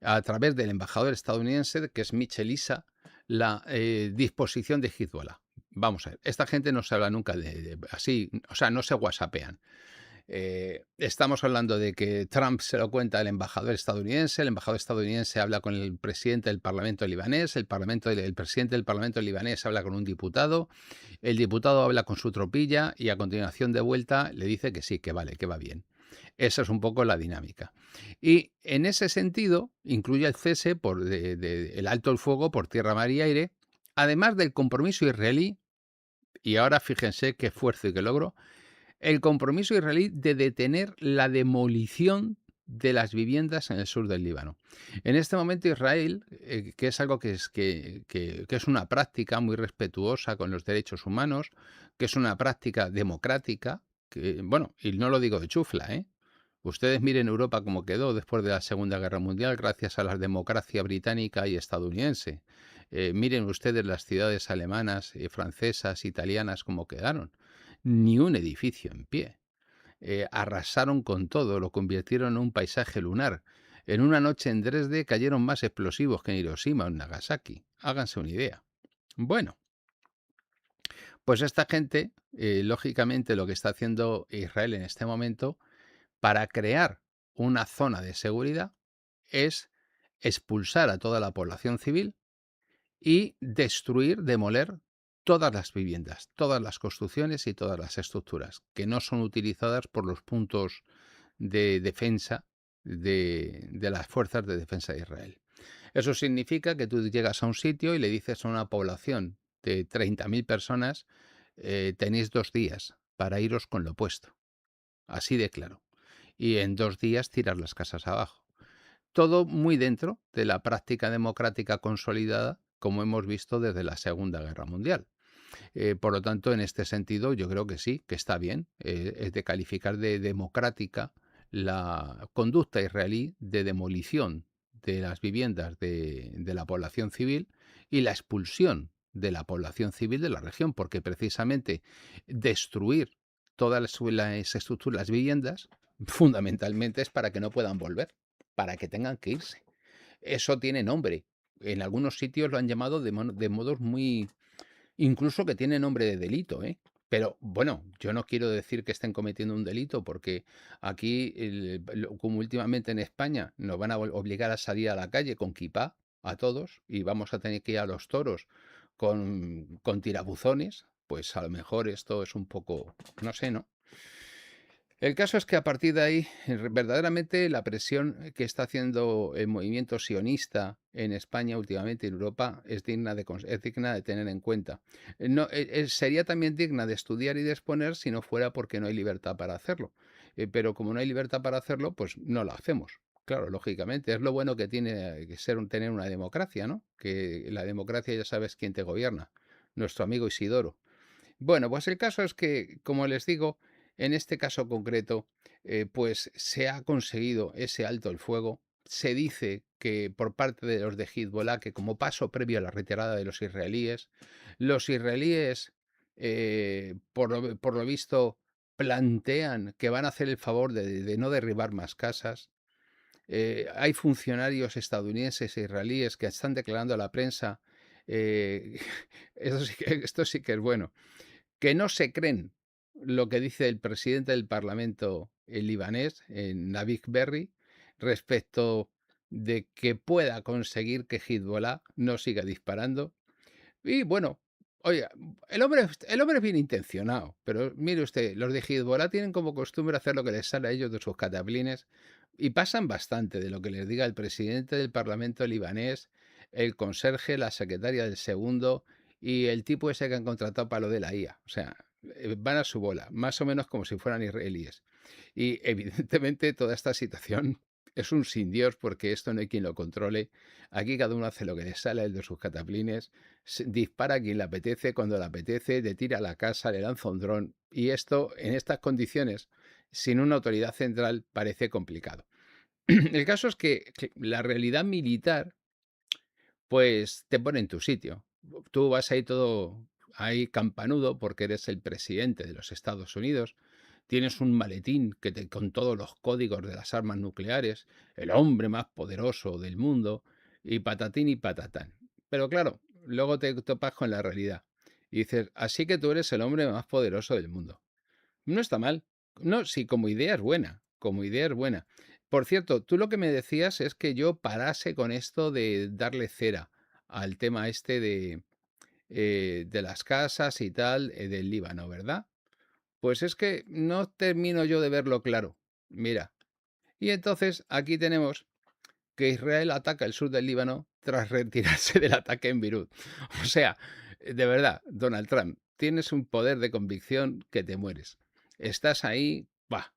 a través del embajador estadounidense, que es Michel Issa, la disposición de Hezbollah. Vamos a ver, esta gente no se habla nunca así, o sea, no se whatsappean. Estamos hablando de que Trump se lo cuenta al embajador estadounidense, el embajador estadounidense habla con el presidente del Parlamento libanés, el presidente del Parlamento libanés habla con un diputado, el diputado habla con su tropilla y a continuación de vuelta le dice que sí, que vale, que va bien. Esa es un poco la dinámica. Y en ese sentido, incluye el cese el alto el fuego por tierra, mar y aire, además del compromiso israelí, y ahora fíjense qué esfuerzo y qué logro, el compromiso israelí de detener la demolición de las viviendas en el sur del Líbano. En este momento Israel, que es algo que es una práctica muy respetuosa con los derechos humanos, que es una práctica democrática, que, bueno, y no lo digo de chufla, ¿eh? Ustedes miren Europa cómo quedó después de la Segunda Guerra Mundial gracias a la democracia británica y estadounidense. Miren ustedes las ciudades alemanas, francesas, italianas cómo quedaron. Ni un edificio en pie. Arrasaron con todo, lo convirtieron en un paisaje lunar. En una noche en Dresde cayeron más explosivos que en Hiroshima o en Nagasaki. Háganse una idea. Bueno, pues esta gente, lógicamente lo que está haciendo Israel en este momento para crear una zona de seguridad es expulsar a toda la población civil y destruir, demoler todas las viviendas, todas las construcciones y todas las estructuras que no son utilizadas por los puntos de defensa de las fuerzas de defensa de Israel. Eso significa que tú llegas a un sitio y le dices a una población de 30.000 personas, tenéis 2 días para iros con lo puesto. Así de claro. Y en 2 días tirar las casas abajo. Todo muy dentro de la práctica democrática consolidada, como hemos visto desde la Segunda Guerra Mundial. Por lo tanto, en este sentido, yo creo que sí, que está bien. Es de calificar de democrática la conducta israelí de demolición de las viviendas de la población civil y la expulsión de la población civil de la región, porque precisamente destruir todas las estructuras, las viviendas, fundamentalmente es para que no puedan volver, para que tengan que irse. Eso tiene nombre. En algunos sitios lo han llamado de modos muy, incluso que tiene nombre de delito, ¿eh? Pero bueno, yo no quiero decir que estén cometiendo un delito, porque aquí, como últimamente en España, nos van a obligar a salir a la calle con kipá a todos y vamos a tener que ir a los toros con tirabuzones, pues a lo mejor esto es un poco, no sé, ¿no? El caso es que a partir de ahí, verdaderamente la presión que está haciendo el movimiento sionista en España últimamente, en Europa, es digna de tener en cuenta. No, sería también digna de estudiar y de exponer si no fuera porque no hay libertad para hacerlo. Pero como no hay libertad para hacerlo, pues no lo hacemos. Claro, lógicamente, es lo bueno que tiene que ser tener una democracia, ¿no? Que la democracia ya sabes quién te gobierna, nuestro amigo Isidoro. Bueno, pues el caso es que, como les digo, en este caso concreto, pues se ha conseguido ese alto el fuego. Se dice que por parte de los de Hezbollah, que como paso previo a la retirada de los israelíes, por lo visto, plantean que van a hacer el favor de no derribar más casas. Hay funcionarios estadounidenses e israelíes que están declarando a la prensa, eh, esto sí que es bueno, que no se creen lo que dice el presidente del Parlamento libanés, Navid Berri, respecto de que pueda conseguir que Hezbollah no siga disparando. Y bueno, oiga, el hombre es bien intencionado, pero mire usted, los de Hezbollah tienen como costumbre hacer lo que les sale a ellos de sus cataplines. y pasan bastante de lo que les diga el presidente del Parlamento libanés, el conserje, la secretaria del segundo y el tipo ese que han contratado para lo de la IA. O sea, van a su bola, más o menos como si fueran israelíes. Y evidentemente toda esta situación es un sin Dios porque esto no hay quien lo controle. Aquí cada uno hace lo que le sale de sus cataplines, dispara a quien le apetece, cuando le apetece, le tira a la casa, le lanza un dron. Y esto, en estas condiciones, sin una autoridad central, parece complicado. El caso es que la realidad militar pues te pone en tu sitio. Tú vas ahí todo ahí campanudo porque eres el presidente de los Estados Unidos. Tienes un maletín con todos los códigos de las armas nucleares, el hombre más poderoso del mundo, y patatín y patatán. Pero claro, luego te topas con la realidad y dices, así que tú eres el hombre más poderoso del mundo. No está mal. No, sí, como idea es buena, como idea es buena. Por cierto, tú lo que me decías es que yo parase con esto de darle cera al tema este de las casas y tal, del Líbano, ¿verdad? Pues es que no termino yo de verlo claro. Mira, y entonces aquí tenemos que Israel ataca el sur del Líbano tras retirarse del ataque en Beirut. O sea, de verdad, Donald Trump, tienes un poder de convicción que te mueres. Estás ahí, bah,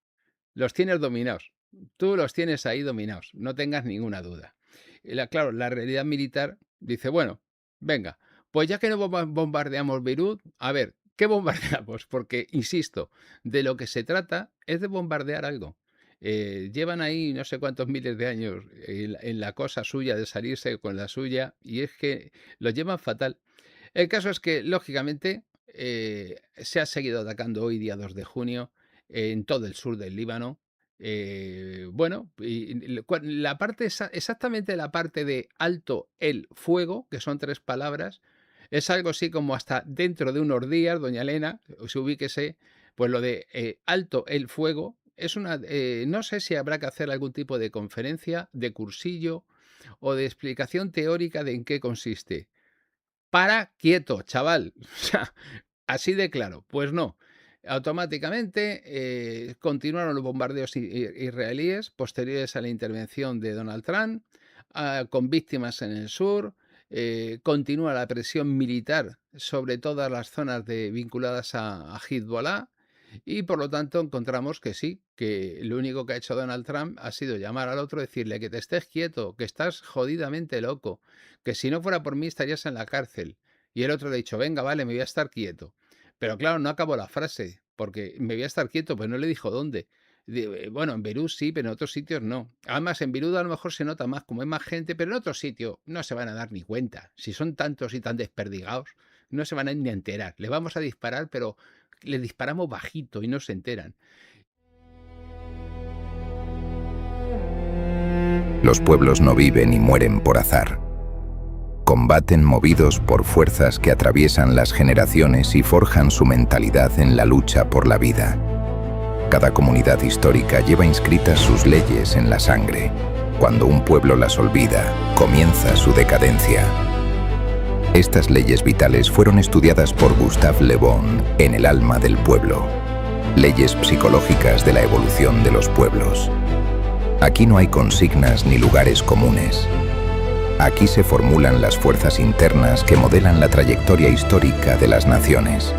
los tienes dominados. Tú los tienes ahí dominados, no tengas ninguna duda. Y claro, la realidad militar dice, bueno, venga, pues ya que no bombardeamos Beirut, a ver, ¿qué bombardeamos? Porque, insisto, de lo que se trata es de bombardear algo. Llevan ahí no sé cuántos miles de años en la cosa suya de salirse con la suya y es que lo llevan fatal. El caso es que, lógicamente, se ha seguido atacando hoy, día 2 de junio, en todo el sur del Líbano. Bueno, la parte exactamente la parte de alto el fuego, que son 3 palabras, es algo así como hasta dentro de unos días, doña Elena, se ubíquese, pues lo de alto el fuego es una, no sé si habrá que hacer algún tipo de conferencia, de cursillo o de explicación teórica de en qué consiste. Para quieto, chaval. O sea, así de claro. Pues no. Automáticamente continuaron los bombardeos israelíes posteriores a la intervención de Donald Trump, con víctimas en el sur. Continúa la presión militar sobre todas las zonas vinculadas a Hezbollah. Y por lo tanto encontramos que sí, que lo único que ha hecho Donald Trump ha sido llamar al otro, decirle que te estés quieto, que estás jodidamente loco, que si no fuera por mí estarías en la cárcel. Y el otro le ha dicho, venga, vale, me voy a estar quieto. Pero claro, no acabó la frase, porque me voy a estar quieto, pues no le dijo dónde. Bueno, en Beirut sí, pero en otros sitios no. Además, en Beirut a lo mejor se nota más, como hay más gente, pero en otros sitios no se van a dar ni cuenta. Si son tantos y tan desperdigados, no se van a ni a enterar. Le vamos a disparar, pero le disparamos bajito y no se enteran. Los pueblos no viven y mueren por azar. Combaten movidos por fuerzas que atraviesan las generaciones y forjan su mentalidad en la lucha por la vida. Cada comunidad histórica lleva inscritas sus leyes en la sangre. Cuando un pueblo las olvida, comienza su decadencia. Estas leyes vitales fueron estudiadas por Gustave Le Bon en El alma del pueblo. Leyes psicológicas de la evolución de los pueblos. Aquí no hay consignas ni lugares comunes. Aquí se formulan las fuerzas internas que modelan la trayectoria histórica de las naciones.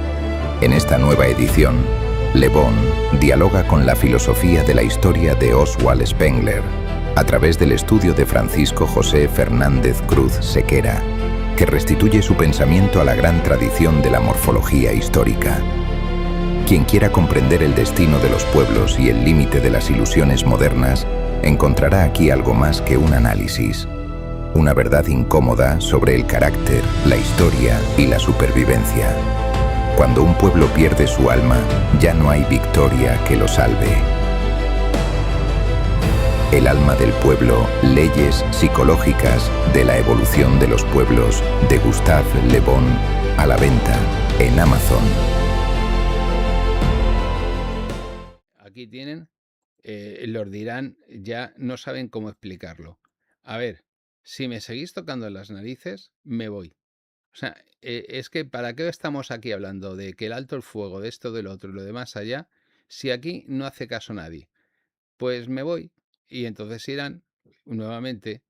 En esta nueva edición, Le Bon dialoga con la filosofía de la historia de Oswald Spengler a través del estudio de Francisco José Fernández Cruz Sequera, que restituye su pensamiento a la gran tradición de la morfología histórica. Quien quiera comprender el destino de los pueblos y el límite de las ilusiones modernas, encontrará aquí algo más que un análisis, una verdad incómoda sobre el carácter, la historia y la supervivencia. Cuando un pueblo pierde su alma, ya no hay victoria que lo salve. El alma del pueblo, leyes psicológicas de la evolución de los pueblos, de Gustave Le Bon, a la venta en Amazon. Aquí tienen, los dirán, ya no saben cómo explicarlo. A ver, si me seguís tocando las narices, me voy. O sea, es que ¿para qué estamos aquí hablando de que el alto el fuego, de esto, del otro y lo demás allá, si aquí no hace caso nadie? Pues me voy Y entonces Irán, nuevamente,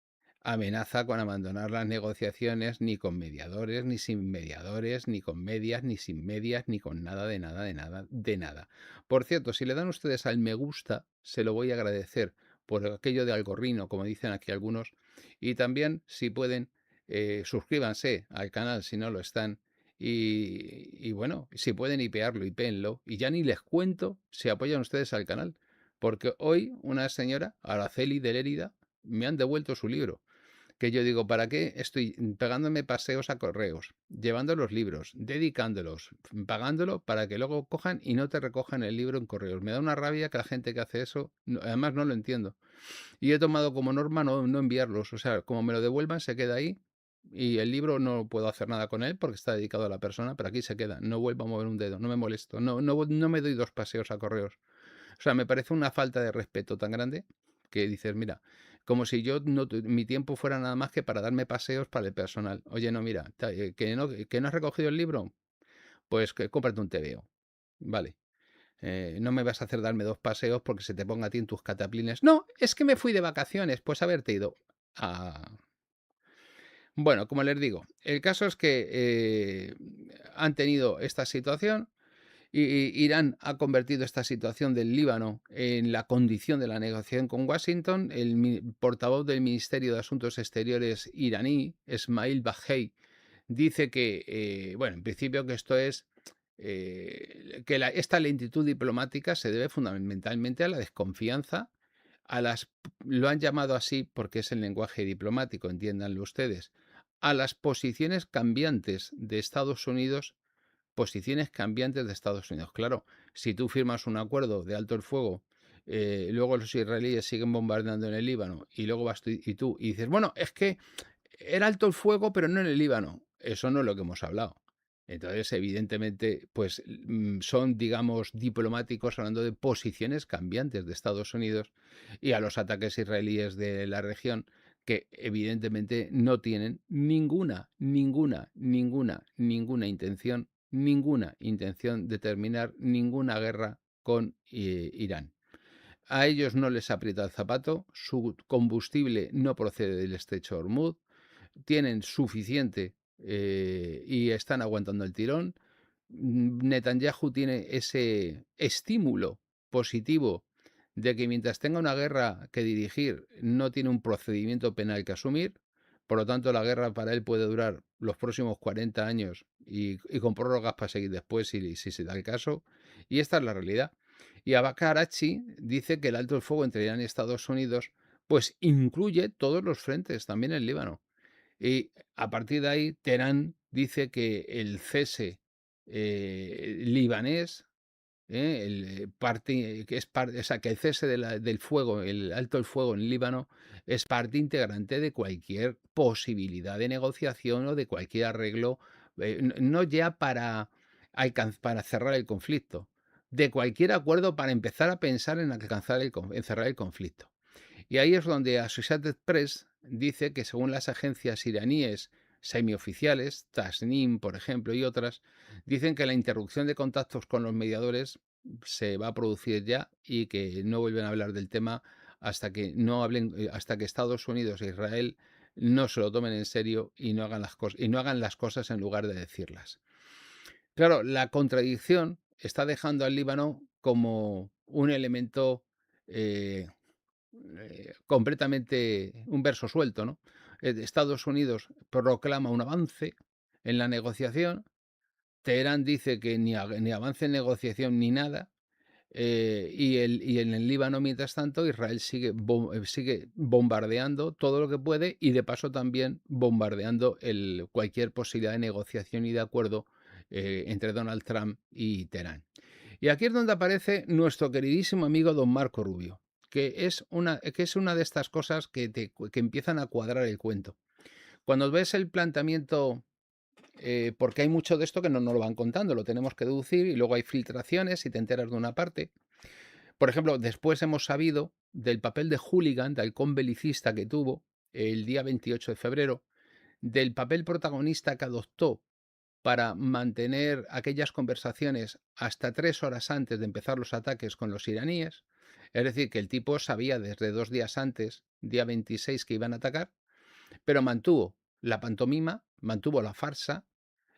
amenaza con abandonar las negociaciones ni con mediadores, ni sin mediadores, ni con medias, ni sin medias, ni con nada de nada, de nada, de nada. Por cierto, si le dan ustedes al me gusta, se lo voy a agradecer por aquello de algorrino, como dicen aquí algunos. Y también, si pueden, suscríbanse al canal si no lo están. Y bueno, si pueden hipearlo, hipéenlo. Y ya ni les cuento si apoyan ustedes al canal. Porque hoy una señora, Araceli de Lérida, me han devuelto su libro. Que yo digo, ¿para qué estoy pegándome paseos a correos, llevando los libros, dedicándolos, pagándolo para que luego cojan y no te recojan el libro en correos? Me da una rabia que la gente que hace eso, además no lo entiendo. Y he tomado como norma no enviarlos. O sea, como me lo devuelvan, se queda ahí. Y el libro no puedo hacer nada con él porque está dedicado a la persona, pero aquí se queda. No vuelvo a mover un dedo, no me molesto. No me doy dos paseos a correos. O sea, me parece una falta de respeto tan grande que dices, mira, como si yo no, mi tiempo fuera nada más que para darme paseos para el personal. Oye, no, mira, que no has recogido el libro, pues que cómprate un TVO. Vale. No me vas a hacer darme dos paseos porque se te ponga a ti en tus cataplines. No, es que me fui de vacaciones, pues haberte ido. a- Bueno, como les digo, el caso es que han tenido esta situación. Irán ha convertido esta situación del Líbano en la condición de la negociación con Washington. El portavoz del Ministerio de Asuntos Exteriores iraní, Esmail Bajei, dice que, bueno, en principio que esto es que esta lentitud diplomática se debe fundamentalmente a la desconfianza, lo han llamado así porque es el lenguaje diplomático, entiéndanlo ustedes, a las posiciones cambiantes de Estados Unidos. Posiciones cambiantes de Estados Unidos. Claro, si tú firmas un acuerdo de alto el fuego, luego los israelíes siguen bombardeando en el Líbano y luego vas tú y dices, bueno, es que era alto el fuego, pero no en el Líbano. Eso no es lo que hemos hablado. Entonces, evidentemente, pues son, digamos, diplomáticos hablando de posiciones cambiantes de Estados Unidos y a los ataques israelíes de la región que evidentemente no tienen ninguna intención de terminar ninguna guerra con Irán. A ellos no les aprieta el zapato, su combustible no procede del estrecho de Hormuz, tienen suficiente y están aguantando el tirón. Netanyahu tiene ese estímulo positivo de que mientras tenga una guerra que dirigir, no tiene un procedimiento penal que asumir. Por lo tanto, la guerra para él puede durar los próximos 40 años y con prórrogas para seguir después si se da el caso. Y esta es la realidad. Y Abbas Araghchi dice que el alto el fuego entre Irán y Estados Unidos pues incluye todos los frentes, también el Líbano. Y a partir de ahí, Teherán dice que el cese libanés, o sea, que el cese del fuego, el alto el fuego en Líbano, es parte integrante de cualquier posibilidad de negociación o de cualquier arreglo, no ya para cerrar el conflicto, de cualquier acuerdo para empezar a pensar en cerrar el conflicto. Y ahí es donde Associated Press dice que según las agencias iraníes semioficiales, Tasnim, por ejemplo, y otras, dicen que la interrupción de contactos con los mediadores se va a producir ya y que no vuelven a hablar del tema hasta que no hablen, hasta que Estados Unidos e Israel no se lo tomen en serio y no hagan las cosas en lugar de decirlas. Claro, la contradicción está dejando al Líbano como un elemento eh, completamente un verso suelto, ¿no? Estados Unidos proclama un avance en la negociación, Teherán dice que ni avance en negociación ni nada, y en el Líbano, mientras tanto, Israel sigue bombardeando todo lo que puede y de paso también bombardeando cualquier posibilidad de negociación y de acuerdo entre Donald Trump y Teherán. Y aquí es donde aparece nuestro queridísimo amigo don Marco Rubio, que es una de estas cosas que empiezan a cuadrar el cuento. Cuando ves el planteamiento, porque hay mucho de esto que no nos lo van contando, lo tenemos que deducir y luego hay filtraciones y te enteras de una parte. Por ejemplo, después hemos sabido del papel de hooligan, de halcón belicista que tuvo el día 28 de febrero, del papel protagonista que adoptó para mantener aquellas conversaciones hasta 3 horas antes de empezar los ataques con los iraníes. Es decir, que el tipo sabía desde 2 días antes, día 26, que iban a atacar, pero mantuvo la pantomima, mantuvo la farsa,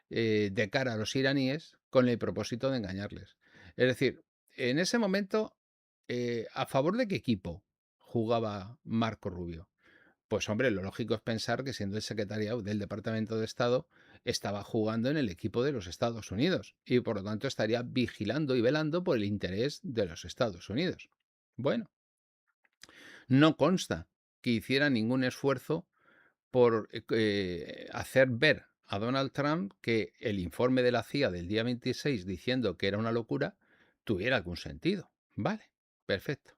de cara a los iraníes con el propósito de engañarles. Es decir, en ese momento, ¿a favor de qué equipo jugaba Marco Rubio? Pues hombre, lo lógico es pensar que siendo el secretario del Departamento de Estado, estaba jugando en el equipo de los Estados Unidos y por lo tanto estaría vigilando y velando por el interés de los Estados Unidos. Bueno, no consta que hiciera ningún esfuerzo por hacer ver a Donald Trump que el informe de la CIA del día 26 diciendo que era una locura tuviera algún sentido. Vale, perfecto.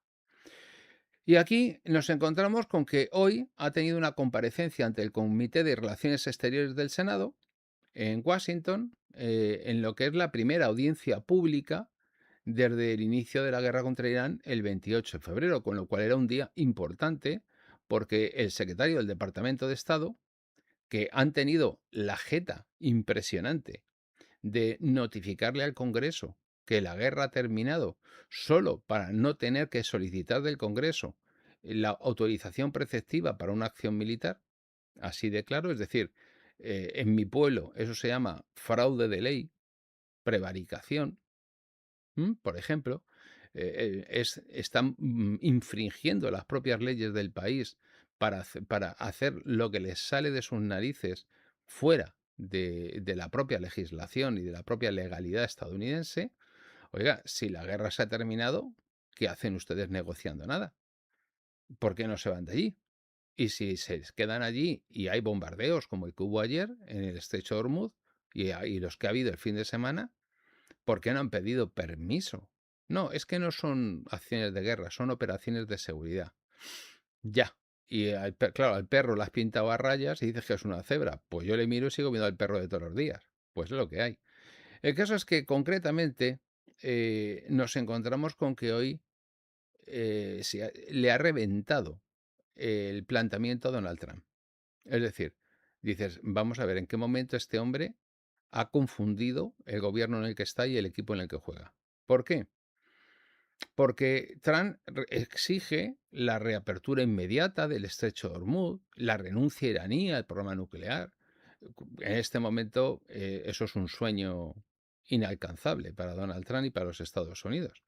Y aquí nos encontramos con que hoy ha tenido una comparecencia ante el Comité de Relaciones Exteriores del Senado en Washington, en lo que es la primera audiencia pública desde el inicio de la guerra contra Irán el 28 de febrero, con lo cual era un día importante porque el secretario del Departamento de Estado, que han tenido la jeta impresionante de notificarle al Congreso que la guerra ha terminado solo para no tener que solicitar del Congreso la autorización preceptiva para una acción militar, así de claro, es decir, en mi pueblo eso se llama fraude de ley, prevaricación, por ejemplo, están infringiendo las propias leyes del país para hacer lo que les sale de sus narices fuera de la propia legislación y de la propia legalidad estadounidense. Oiga, si la guerra se ha terminado, ¿qué hacen ustedes negociando nada? ¿Por qué no se van de allí? Y si se quedan allí y hay bombardeos como el que hubo ayer en el estrecho de Hormuz y los que ha habido el fin de semana, ¿por qué no han pedido permiso? No, es que no son acciones de guerra, son operaciones de seguridad. Ya. Y claro, al perro le has pintado a rayas y dices que es una cebra. Pues yo le miro y sigo viendo al perro de todos los días. Pues es lo que hay. El caso es que concretamente nos encontramos con que hoy le ha reventado el planteamiento a Donald Trump. Es decir, dices, vamos a ver en qué momento este hombre ha confundido el gobierno en el que está y el equipo en el que juega. ¿Por qué? Porque Trump exige la reapertura inmediata del estrecho de Hormuz, la renuncia iraní al programa nuclear. En este momento eso es un sueño inalcanzable para Donald Trump y para los Estados Unidos,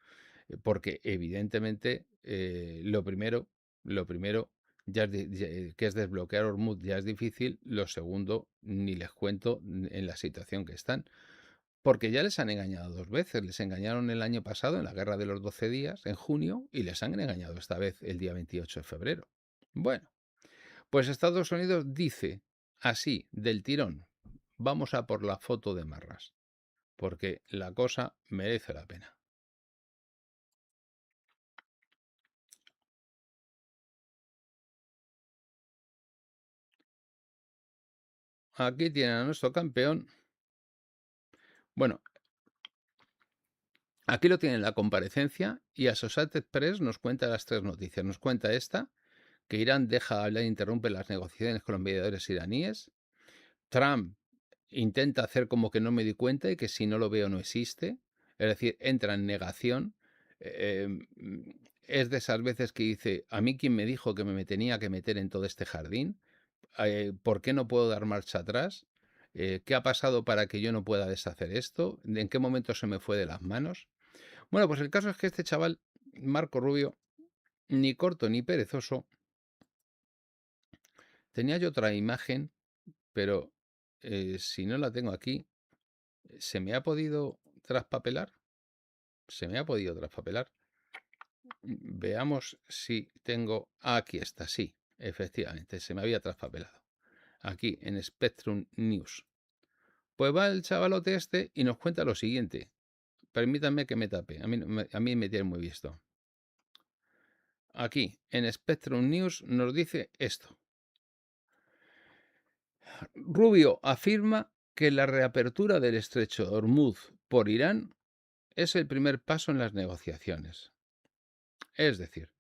porque evidentemente lo primero que es desbloquear Hormuz ya es difícil, lo segundo ni les cuento en la situación que están. Porque ya les han engañado 2 veces. Les engañaron el año pasado en la Guerra de los 12 días, en junio, y les han engañado esta vez el día 28 de febrero. Bueno, pues Estados Unidos dice así, del tirón, vamos a por la foto de Marras, porque la cosa merece la pena. Aquí tienen a nuestro campeón. Bueno, aquí lo tienen la comparecencia y Associated Press nos cuenta las 3 noticias. Nos cuenta esta, que Irán deja hablar e interrumpe las negociaciones con los mediadores iraníes. Trump intenta hacer como que no me di cuenta y que si no lo veo no existe. Es decir, entra en negación. Es de esas veces que dice, a mí quien me dijo que me tenía que meter en todo este jardín, ¿por qué no puedo dar marcha atrás? ¿Qué ha pasado para que yo no pueda deshacer esto? ¿En qué momento se me fue de las manos? Bueno, pues el caso es que este chaval, Marco Rubio, ni corto ni perezoso, tenía yo otra imagen, pero si no la tengo aquí, ¿se me ha podido traspapelar? Se me ha podido traspapelar. Veamos si tengo... Aquí está, sí, efectivamente, se me había traspapelado. Aquí, en Spectrum News. Pues va el chavalote este y nos cuenta lo siguiente. Permítanme que me tape, a mí me tiene muy visto. Aquí, en Spectrum News, nos dice esto. Rubio afirma que la reapertura del estrecho de Hormuz por Irán es el primer paso en las negociaciones. Es decir,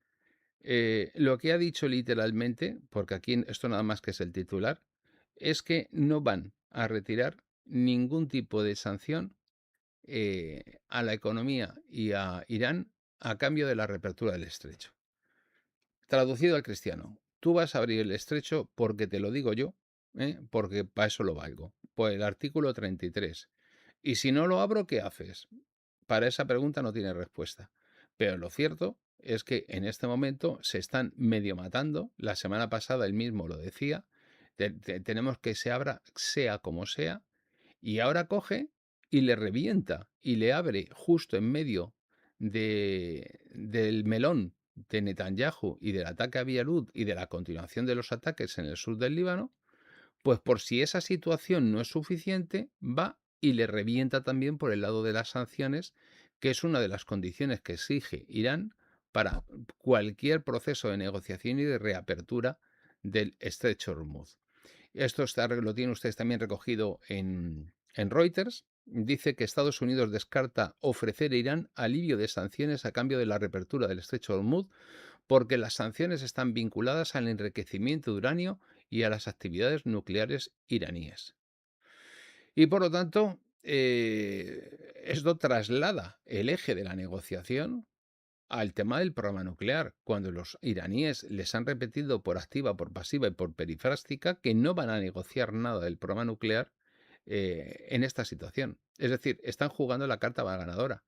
lo que ha dicho literalmente, porque aquí esto nada más que es el titular, es que no van a retirar ningún tipo de sanción a la economía y a Irán a cambio de la reapertura del estrecho. Traducido al cristiano, tú vas a abrir el estrecho porque te lo digo yo, porque para eso lo valgo. Pues el artículo 33. Y si no lo abro, ¿qué haces? Para esa pregunta no tiene respuesta. Pero lo cierto es que en este momento se están medio matando. La semana pasada él mismo lo decía. Tenemos que se abra sea como sea. Y ahora coge y le revienta y le abre justo en medio del melón de Netanyahu y del ataque a Beirut y de la continuación de los ataques en el sur del Líbano, pues por si esa situación no es suficiente, va y le revienta también por el lado de las sanciones, que es una de las condiciones que exige Irán para cualquier proceso de negociación y de reapertura del estrecho Hormuz. Esto lo tienen ustedes también recogido en Reuters. Dice que Estados Unidos descarta ofrecer a Irán alivio de sanciones a cambio de la reapertura del estrecho de Hormuz porque las sanciones están vinculadas al enriquecimiento de uranio y a las actividades nucleares iraníes. Y por lo tanto, esto traslada el eje de la negociación al tema del programa nuclear, cuando los iraníes les han repetido por activa, por pasiva y por perifrástica que no van a negociar nada del programa nuclear en esta situación. Es decir, están jugando la carta ganadora.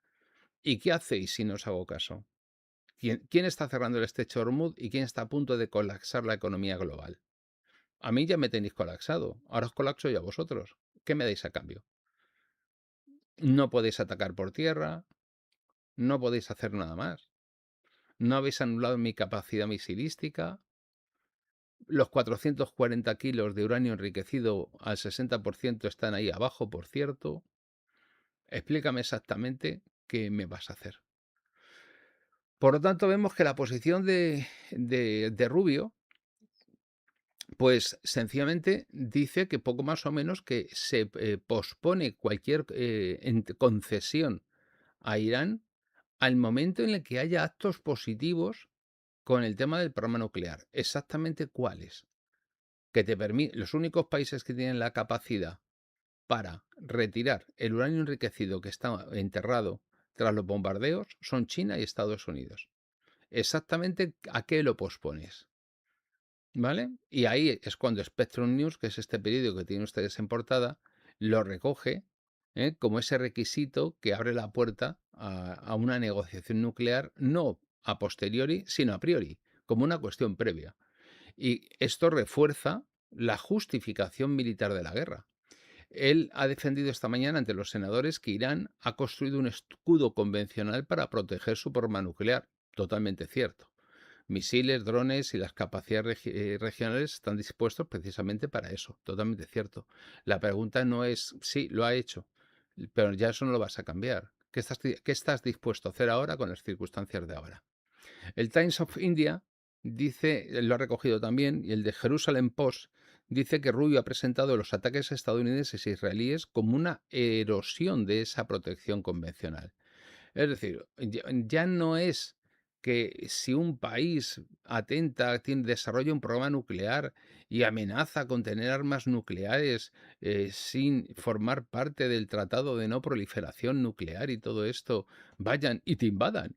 ¿Y qué hacéis si no os hago caso? ¿Quién está cerrando el estrecho de Hormuz y quién está a punto de colapsar la economía global? A mí ya me tenéis colapsado, ahora os colapso yo a vosotros. ¿Qué me dais a cambio? No podéis atacar por tierra, no podéis hacer nada más. No habéis anulado mi capacidad misilística. Los 440 kilos de uranio enriquecido al 60% están ahí abajo, por cierto. Explícame exactamente qué me vas a hacer. Por lo tanto, vemos que la posición de Rubio, pues sencillamente dice que poco más o menos que se pospone cualquier concesión a Irán al momento en el que haya actos positivos con el tema del programa nuclear. ¿Exactamente cuáles? Que te permite, los únicos países que tienen la capacidad para retirar el uranio enriquecido que está enterrado tras los bombardeos son China y Estados Unidos. Exactamente a qué lo pospones, ¿vale? Y ahí es cuando Spectrum News, que es este periódico que tienen ustedes en portada, lo recoge como ese requisito que abre la puerta a una negociación nuclear, no a posteriori, sino a priori, como una cuestión previa. Y esto refuerza la justificación militar de la guerra. Él ha defendido esta mañana ante los senadores que Irán ha construido un escudo convencional para proteger su programa nuclear. Totalmente cierto. Misiles, drones y las capacidades regionales están dispuestos precisamente para eso. Totalmente cierto. La pregunta no es, sí, lo ha hecho, pero ya eso no lo vas a cambiar. ¿Qué estás dispuesto a hacer ahora con las circunstancias de ahora? El Times of India dice, lo ha recogido también, y el de Jerusalem Post dice que Rubio ha presentado los ataques estadounidenses e israelíes como una erosión de esa protección convencional. Es decir, ya no es que si un país atenta, desarrolla un programa nuclear y amenaza con tener armas nucleares sin formar parte del Tratado de No Proliferación Nuclear y todo esto, vayan y te invadan.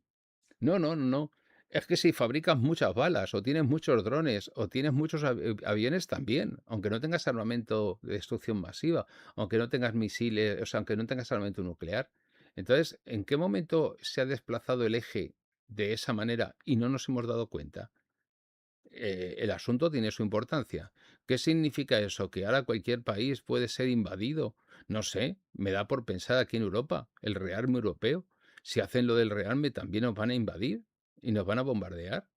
No, no, no, no. Es que si fabricas muchas balas, o tienes muchos drones, o tienes muchos aviones también, aunque no tengas armamento de destrucción masiva, aunque no tengas misiles, o sea, aunque no tengas armamento nuclear. Entonces, ¿en qué momento se ha desplazado el eje de esa manera y no nos hemos dado cuenta? El asunto tiene su importancia. ¿Qué significa eso? ¿Que ahora cualquier país puede ser invadido? No sé, me da por pensar aquí en Europa, el rearme europeo. Si hacen lo del rearme, también nos van a invadir y nos van a bombardear.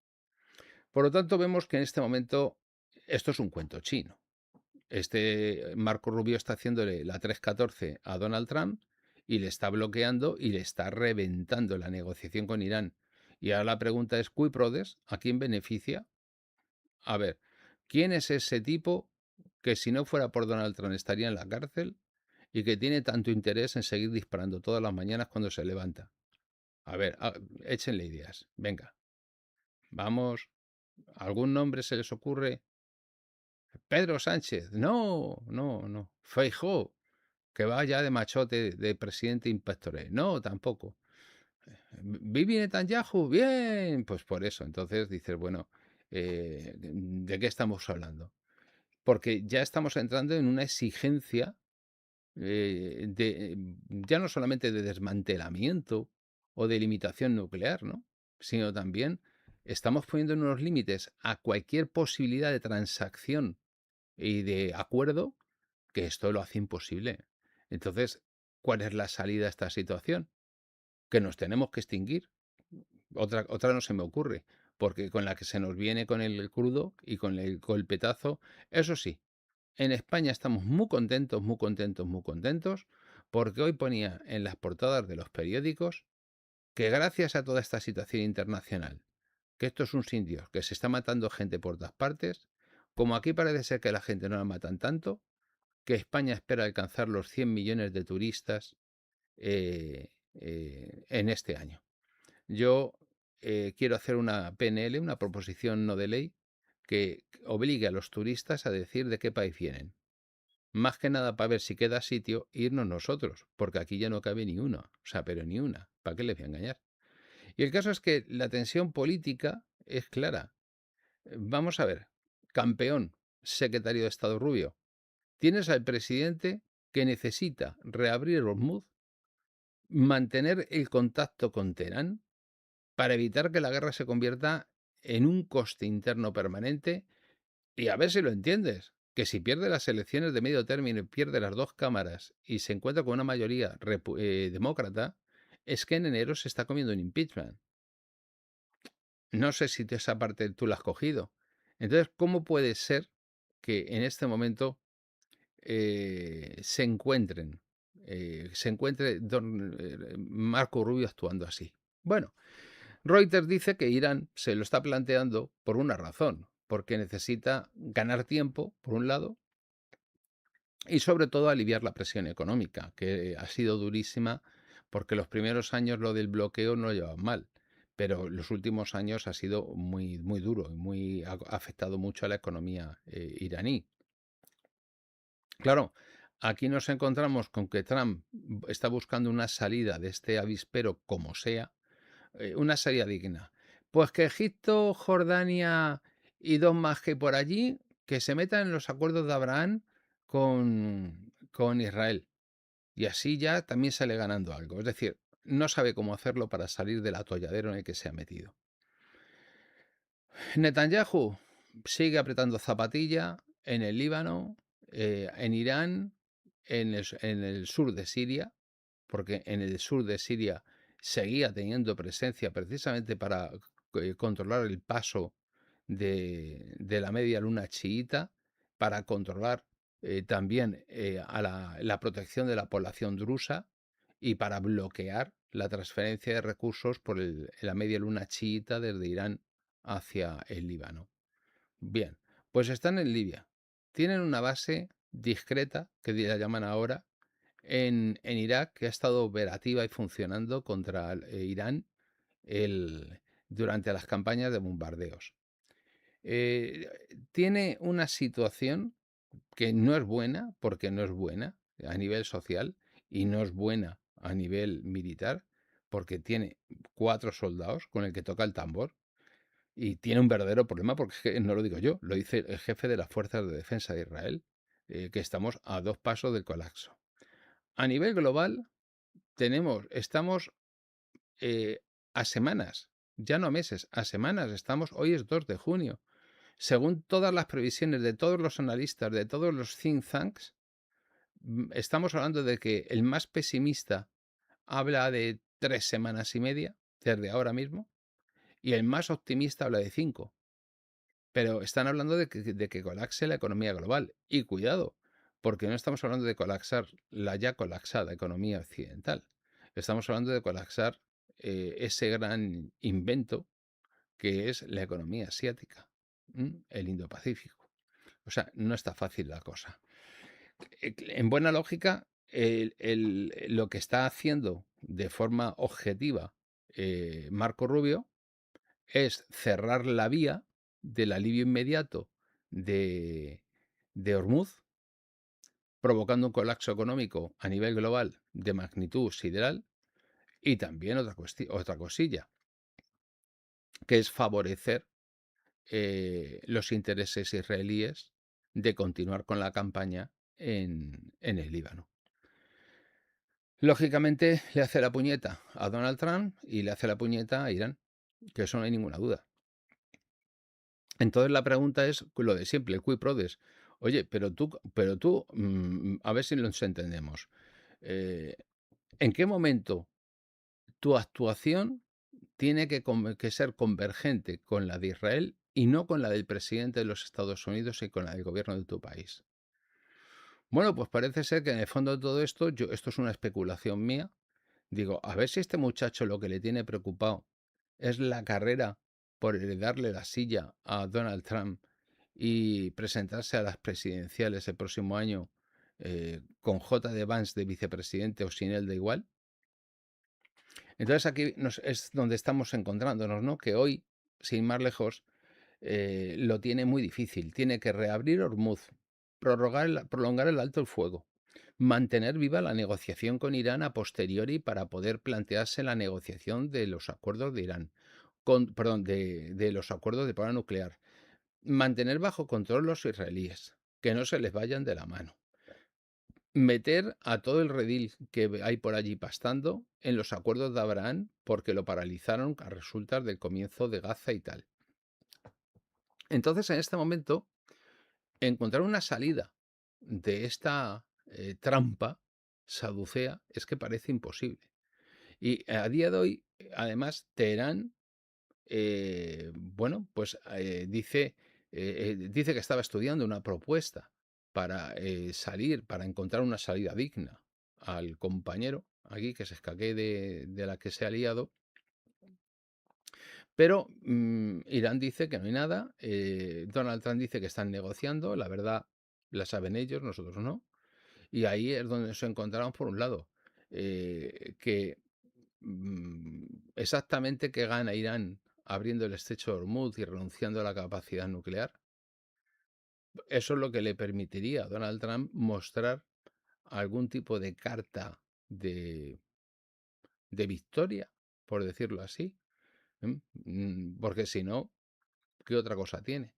Por lo tanto, vemos que en este momento esto es un cuento chino. Marco Rubio está haciéndole la 314 a Donald Trump y le está bloqueando y le está reventando la negociación con Irán. Y ahora la pregunta es, ¿cui prodest? ¿A quién beneficia? A ver, ¿quién es ese tipo que si no fuera por Donald Trump estaría en la cárcel y que tiene tanto interés en seguir disparando todas las mañanas cuando se levanta? A ver, échenle ideas. Venga, vamos. ¿Algún nombre se les ocurre? Pedro Sánchez. No, no, no. Feijóo, que va ya de machote de presidente inspectoré. No, tampoco. ¿Bibi Netanyahu? Bien, pues por eso. Entonces dices, bueno, ¿de qué estamos hablando? Porque ya estamos entrando en una exigencia ya no solamente de desmantelamiento o de limitación nuclear, ¿no? Sino también estamos poniendo unos límites a cualquier posibilidad de transacción y de acuerdo que esto lo hace imposible. Entonces, ¿cuál es la salida a esta situación? Que nos tenemos que extinguir. Otra no se me ocurre, porque con la que se nos viene con el crudo y con el golpetazo, eso sí, en España estamos muy contentos, muy contentos, muy contentos, porque hoy ponía en las portadas de los periódicos que gracias a toda esta situación internacional, que esto es un sin Dios, que se está matando gente por todas partes, como aquí parece ser que la gente no la matan tanto, que España espera alcanzar los 100 millones de turistas en este año. Yo quiero hacer una PNL, una proposición no de ley, que obligue a los turistas a decir de qué país vienen. Más que nada para ver si queda sitio, irnos nosotros, porque aquí ya no cabe ni uno, o sea, pero ni una. ¿Para qué les voy a engañar? Y el caso es que la tensión política es clara. Vamos a ver, campeón, secretario de Estado Rubio, tienes al presidente que necesita reabrir Hormuz, mantener el contacto con Teherán para evitar que la guerra se convierta en un coste interno permanente. Y a ver si lo entiendes, que si pierde las elecciones de medio término y pierde las dos cámaras y se encuentra con una mayoría demócrata, es que en enero se está comiendo un impeachment. No sé si esa parte tú la has cogido. Entonces, ¿cómo puede ser que en este momento se encuentre Marco Rubio actuando así? Bueno, Reuters dice que Irán se lo está planteando por una razón, porque necesita ganar tiempo, por un lado, y sobre todo aliviar la presión económica, que ha sido durísima, porque los primeros años lo del bloqueo no lo llevaban mal, pero los últimos años ha sido muy, muy duro y ha afectado mucho a la economía iraní. Claro, aquí nos encontramos con que Trump está buscando una salida de este avispero como sea, una salida digna. Pues que Egipto, Jordania y dos más que por allí, que se metan en los acuerdos de Abraham con Israel. Y así ya también sale ganando algo. Es decir, no sabe cómo hacerlo para salir del atolladero en el que se ha metido. Netanyahu sigue apretando zapatilla en el Líbano, en Irán, en el sur de Siria, porque en el sur de Siria seguía teniendo presencia precisamente para controlar el paso de la media luna chiita, para controlar también a la protección de la población drusa y para bloquear la transferencia de recursos por la media luna chiita desde Irán hacia el Líbano. Bien, pues están en Libia. Tienen una base discreta, que la llaman ahora, en Irak, que ha estado operativa y funcionando contra Irán durante las campañas de bombardeos. Eh, Tiene una situación que no es buena, porque no es buena a nivel social y no es buena a nivel militar, porque tiene 4 soldados con el que toca el tambor y tiene un verdadero problema, porque es que no lo digo yo, lo dice el jefe de las Fuerzas de Defensa de Israel, que estamos a 2 pasos del colapso. A nivel global, estamos eh, a semanas, ya no a meses, a semanas. Hoy es 2 de junio. Según todas las previsiones de todos los analistas, de todos los think tanks, estamos hablando de que el más pesimista habla de 3 semanas y media, desde ahora mismo, y el más optimista habla de 5. Pero están hablando de que colapse la economía global. Y cuidado, porque no estamos hablando de colapsar la ya colapsada economía occidental. Estamos hablando de colapsar ese gran invento que es la economía asiática, el Indo-Pacífico. O sea, no está fácil la cosa. En buena lógica, lo que está haciendo de forma objetiva Marco Rubio es cerrar la vía del alivio inmediato de, de Hormuz, provocando un colapso económico a nivel global de magnitud sideral Y también otra cosilla, que es favorecer los intereses israelíes de continuar con la campaña en el Líbano. Lógicamente le hace la puñeta a Donald Trump y le hace la puñeta a Irán, que eso no hay ninguna duda. Entonces la pregunta es lo de siempre, el cui prodest. Oye, pero tú, a ver si nos entendemos. Eh, ¿En qué momento tu actuación tiene que ser convergente con la de Israel y no con la del presidente de los Estados Unidos y con la del gobierno de tu país? Bueno, pues parece ser que en el fondo de todo esto, esto es una especulación mía, digo, a ver si este muchacho lo que le tiene preocupado es la carrera por heredarle la silla a Donald Trump y presentarse a las presidenciales el próximo año con J. Vance de vicepresidente o sin él da igual. Entonces aquí es donde estamos encontrándonos, ¿no? Que hoy, sin más lejos, lo tiene muy difícil. Tiene que reabrir Hormuz, prolongar el alto el fuego, mantener viva la negociación con Irán a posteriori para poder plantearse la negociación de los acuerdos de Irán, perdón, de los acuerdos de prueba nuclear, mantener bajo control los israelíes, que no se les vayan de la mano, meter a todo el redil que hay por allí pastando en los acuerdos de Abraham porque lo paralizaron a resultas del comienzo de Gaza y tal. Entonces, en este momento, encontrar una salida de esta trampa saducea es que parece imposible. Y a día de hoy, además, Teherán, bueno, pues dice que estaba estudiando una propuesta para salir, para encontrar una salida digna al compañero aquí que se escaquee de la que se ha liado. Pero Irán dice que no hay nada, Donald Trump dice que están negociando, la verdad la saben ellos, nosotros no. Y ahí es donde nos encontramos, por un lado, que exactamente qué gana Irán abriendo el estrecho de Hormuz y renunciando a la capacidad nuclear. Eso es lo que le permitiría a Donald Trump mostrar algún tipo de carta de, de victoria, por decirlo así. Porque si no, ¿qué otra cosa tiene?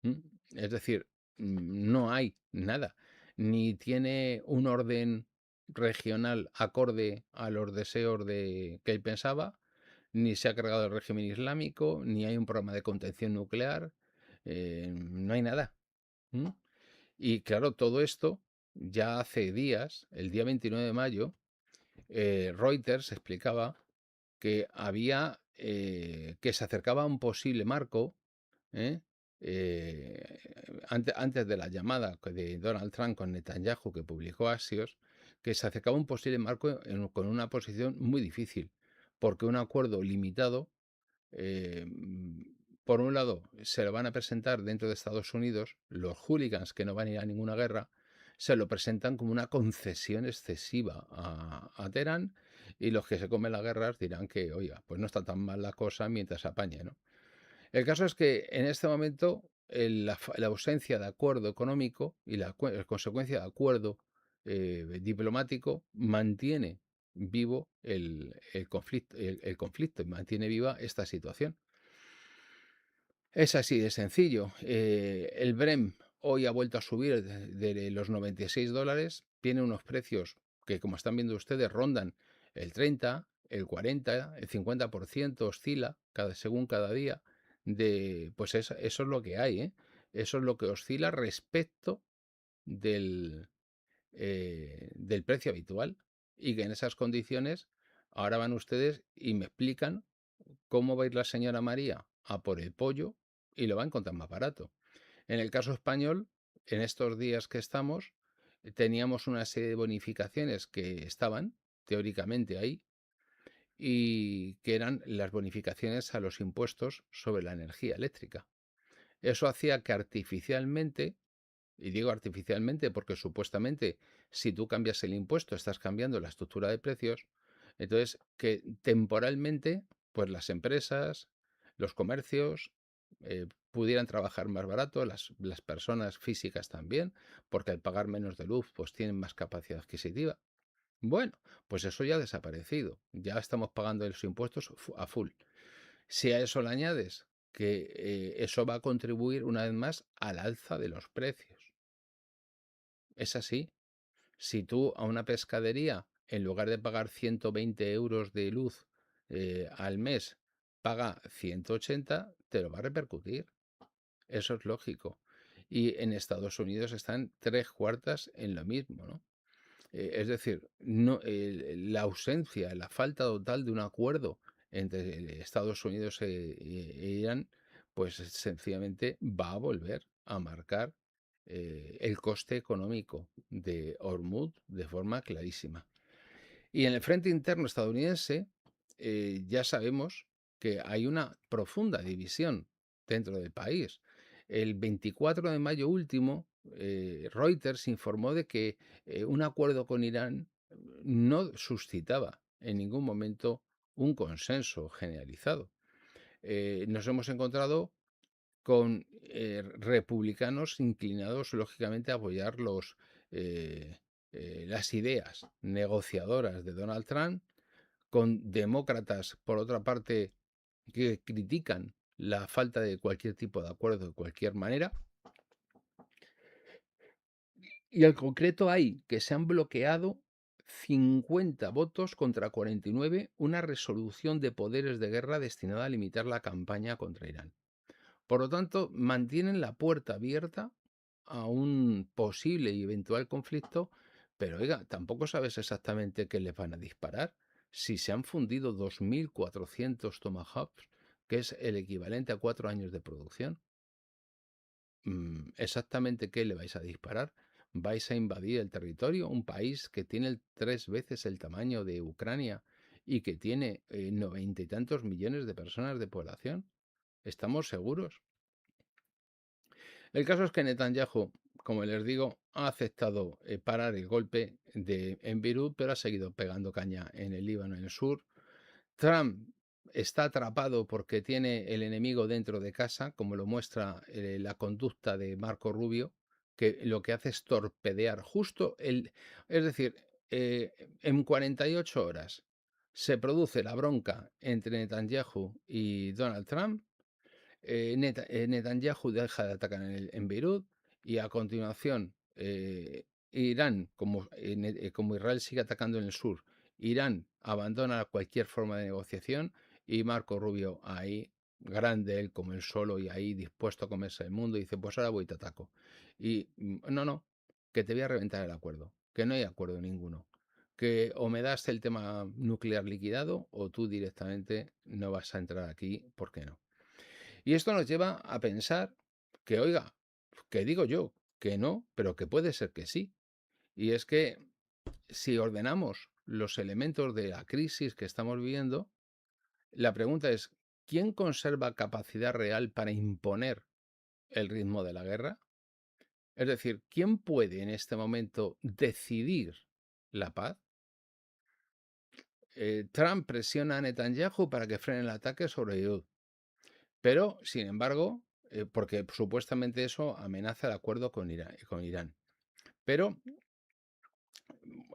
¿Mm? Es decir, no hay nada. Ni tiene un orden regional acorde a los deseos que él pensaba, ni se ha cargado el régimen islámico, ni hay un programa de contención nuclear, no hay nada. ¿Mm? Y claro, todo esto ya hace días, el día 29 de mayo, Reuters explicaba que que se acercaba a un posible marco, ¿eh? Antes de la llamada de Donald Trump con Netanyahu que publicó Axios, que se acercaba a un posible marco con una posición muy difícil, porque un acuerdo limitado, eh, por un lado, se lo van a presentar dentro de Estados Unidos, los hooligans que no van a ir a ninguna guerra, se lo presentan como una concesión excesiva a Teherán, y los que se comen las guerras dirán que, oiga, pues no está tan mal la cosa mientras apañe, ¿no? El caso es que en este momento la ausencia de acuerdo económico y la consecuencia de acuerdo diplomático mantiene vivo el conflicto y mantiene viva esta situación. Es así de sencillo. El Brem hoy ha vuelto a subir de los $96, tiene unos precios que, como están viendo ustedes, rondan el 30, el 40, el 50%, oscila según cada día. Pues eso es lo que hay, ¿eh? Eso es lo que oscila respecto del, del precio habitual. Y que en esas condiciones, ahora van ustedes y me explican cómo va a ir la señora María a por el pollo y lo va a encontrar más barato. En el caso español, en estos días que estamos, teníamos una serie de bonificaciones que estaban teóricamente ahí y que eran las bonificaciones a los impuestos sobre la energía eléctrica. Eso hacía que artificialmente, y digo artificialmente porque supuestamente si tú cambias el impuesto estás cambiando la estructura de precios, entonces que temporalmente pues las empresas, los comercios pudieran trabajar más barato, las personas físicas también, porque al pagar menos de luz pues tienen más capacidad adquisitiva. Bueno, pues eso ya ha desaparecido. Ya estamos pagando los impuestos a full. Si a eso le añades que eso va a contribuir una vez más al alza de los precios. Es así. Si tú a una pescadería, en lugar de pagar 120 euros de luz al mes, paga 180, te lo va a repercutir. Eso es lógico. Y en Estados Unidos están tres cuartas en lo mismo, ¿no? Es decir, no, la ausencia, la falta total de un acuerdo entre Estados Unidos e Irán, pues sencillamente va a volver a marcar el coste económico de Hormuz de forma clarísima. Y en el frente interno estadounidense ya sabemos que hay una profunda división dentro del país. El 24 de mayo último, Reuters informó de que un acuerdo con Irán no suscitaba en ningún momento un consenso generalizado. Nos hemos encontrado con republicanos inclinados, lógicamente, a apoyar las ideas negociadoras de Donald Trump, con demócratas, por otra parte, que critican la falta de cualquier tipo de acuerdo de cualquier manera. Y al concreto hay que se han bloqueado 50 votos contra 49 una resolución de poderes de guerra destinada a limitar la campaña contra Irán. Por lo tanto, mantienen la puerta abierta a un posible y eventual conflicto, pero oiga, tampoco sabes exactamente qué les van a disparar. Si se han fundido 2.400 Tomahawks, que es el equivalente a 4 años de producción, ¿exactamente qué le vais a disparar? ¿Vais a invadir el territorio? Un país que tiene 3 veces el tamaño de Ucrania y que tiene 90 y tantos millones de personas de población. ¿Estamos seguros? El caso es que Netanyahu, como les digo, ha aceptado parar el golpe en Beirut, pero ha seguido pegando caña en el Líbano, en el sur. Trump está atrapado porque tiene el enemigo dentro de casa, como lo muestra la conducta de Marco Rubio, que lo que hace es torpedear justo Es decir, en 48 horas se produce la bronca entre Netanyahu y Donald Trump. Netanyahu deja de atacar en Beirut y a continuación Irán, como Israel sigue atacando en el sur, Irán abandona cualquier forma de negociación y Marco Rubio ahí, grande él como el solo y ahí dispuesto a comerse el mundo, dice, pues ahora voy y te ataco. Y no, que te voy a reventar el acuerdo, que no hay acuerdo ninguno. Que o me das el tema nuclear liquidado o tú directamente no vas a entrar aquí, ¿por qué no? Y esto nos lleva a pensar que, oiga, que digo yo, que no, pero que puede ser que sí. Y es que si ordenamos los elementos de la crisis que estamos viviendo, la pregunta es, ¿quién conserva capacidad real para imponer el ritmo de la guerra? Es decir, ¿quién puede en este momento decidir la paz? Trump presiona a Netanyahu para que frene el ataque sobre Beirut. Pero, sin embargo, porque supuestamente eso amenaza el acuerdo con Irán. Pero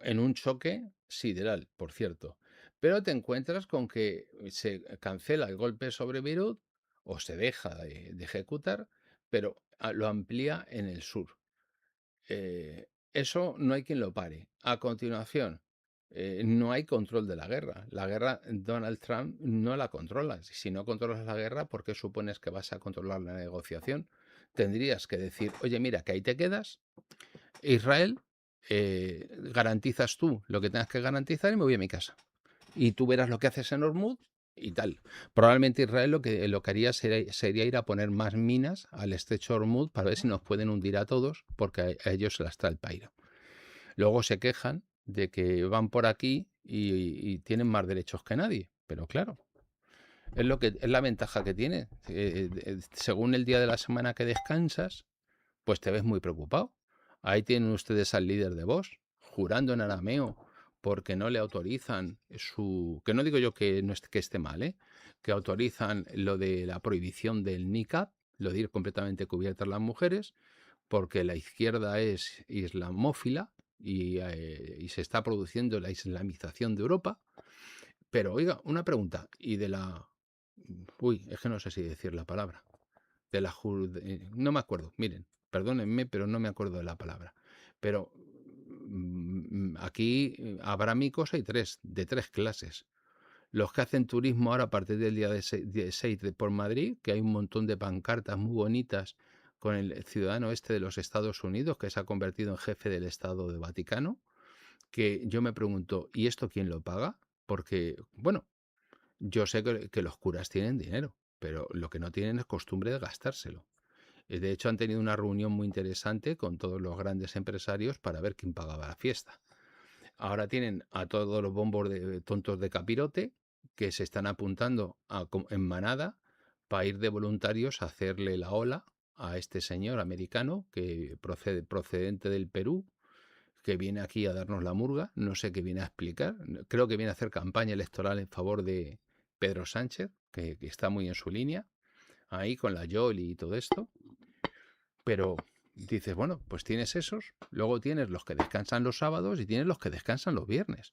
en un choque sideral, por cierto. Pero te encuentras con que se cancela el golpe sobre Beirut o se deja de ejecutar, pero lo amplía en el sur. Eso no hay quien lo pare. A continuación, no hay control de la guerra. La guerra, Donald Trump no la controla. Si no controlas la guerra, ¿por qué supones que vas a controlar la negociación? Tendrías que decir, oye, mira, que ahí te quedas, Israel, garantizas tú lo que tengas que garantizar y me voy a mi casa. Y tú verás lo que haces en Hormuz y tal. Probablemente Israel lo que haría sería ir a poner más minas al estrecho Hormuz para ver si nos pueden hundir a todos, porque a ellos se las trae el pairo. Luego se quejan de que van por aquí y tienen más derechos que nadie. Pero claro, es la ventaja que tiene. Según el día de la semana que descansas, pues te ves muy preocupado. Ahí tienen ustedes al líder de Vox, jurando en arameo, porque no le autorizan que no digo yo que no que esté mal, que autorizan lo de la prohibición del niqab, lo de ir completamente cubiertas las mujeres, porque la izquierda es islamófila y se está produciendo la islamización de Europa. Pero oiga, una pregunta, y de la... Uy, es que no sé si decir la palabra. De la no me acuerdo, miren, perdónenme, pero no me acuerdo de la palabra. Pero aquí abrámicos hay de tres clases. Los que hacen turismo ahora a partir del día de 6 por Madrid, que hay un montón de pancartas muy bonitas con el ciudadano este de los Estados Unidos, que se ha convertido en jefe del Estado de Vaticano, que yo me pregunto, ¿y esto quién lo paga? Porque, bueno, yo sé que los curas tienen dinero, pero lo que no tienen es costumbre de gastárselo. De hecho, han tenido una reunión muy interesante con todos los grandes empresarios para ver quién pagaba la fiesta. Ahora tienen a todos los bombos de tontos de capirote que se están apuntando en manada para ir de voluntarios a hacerle la ola a este señor americano que procedente del Perú, que viene aquí a darnos la murga. No sé qué viene a explicar. Creo que viene a hacer campaña electoral en favor de Pedro Sánchez, que está muy en su línea, ahí con la Yoli y todo esto. Pero dices, bueno, pues tienes esos, luego tienes los que descansan los sábados y tienes los que descansan los viernes.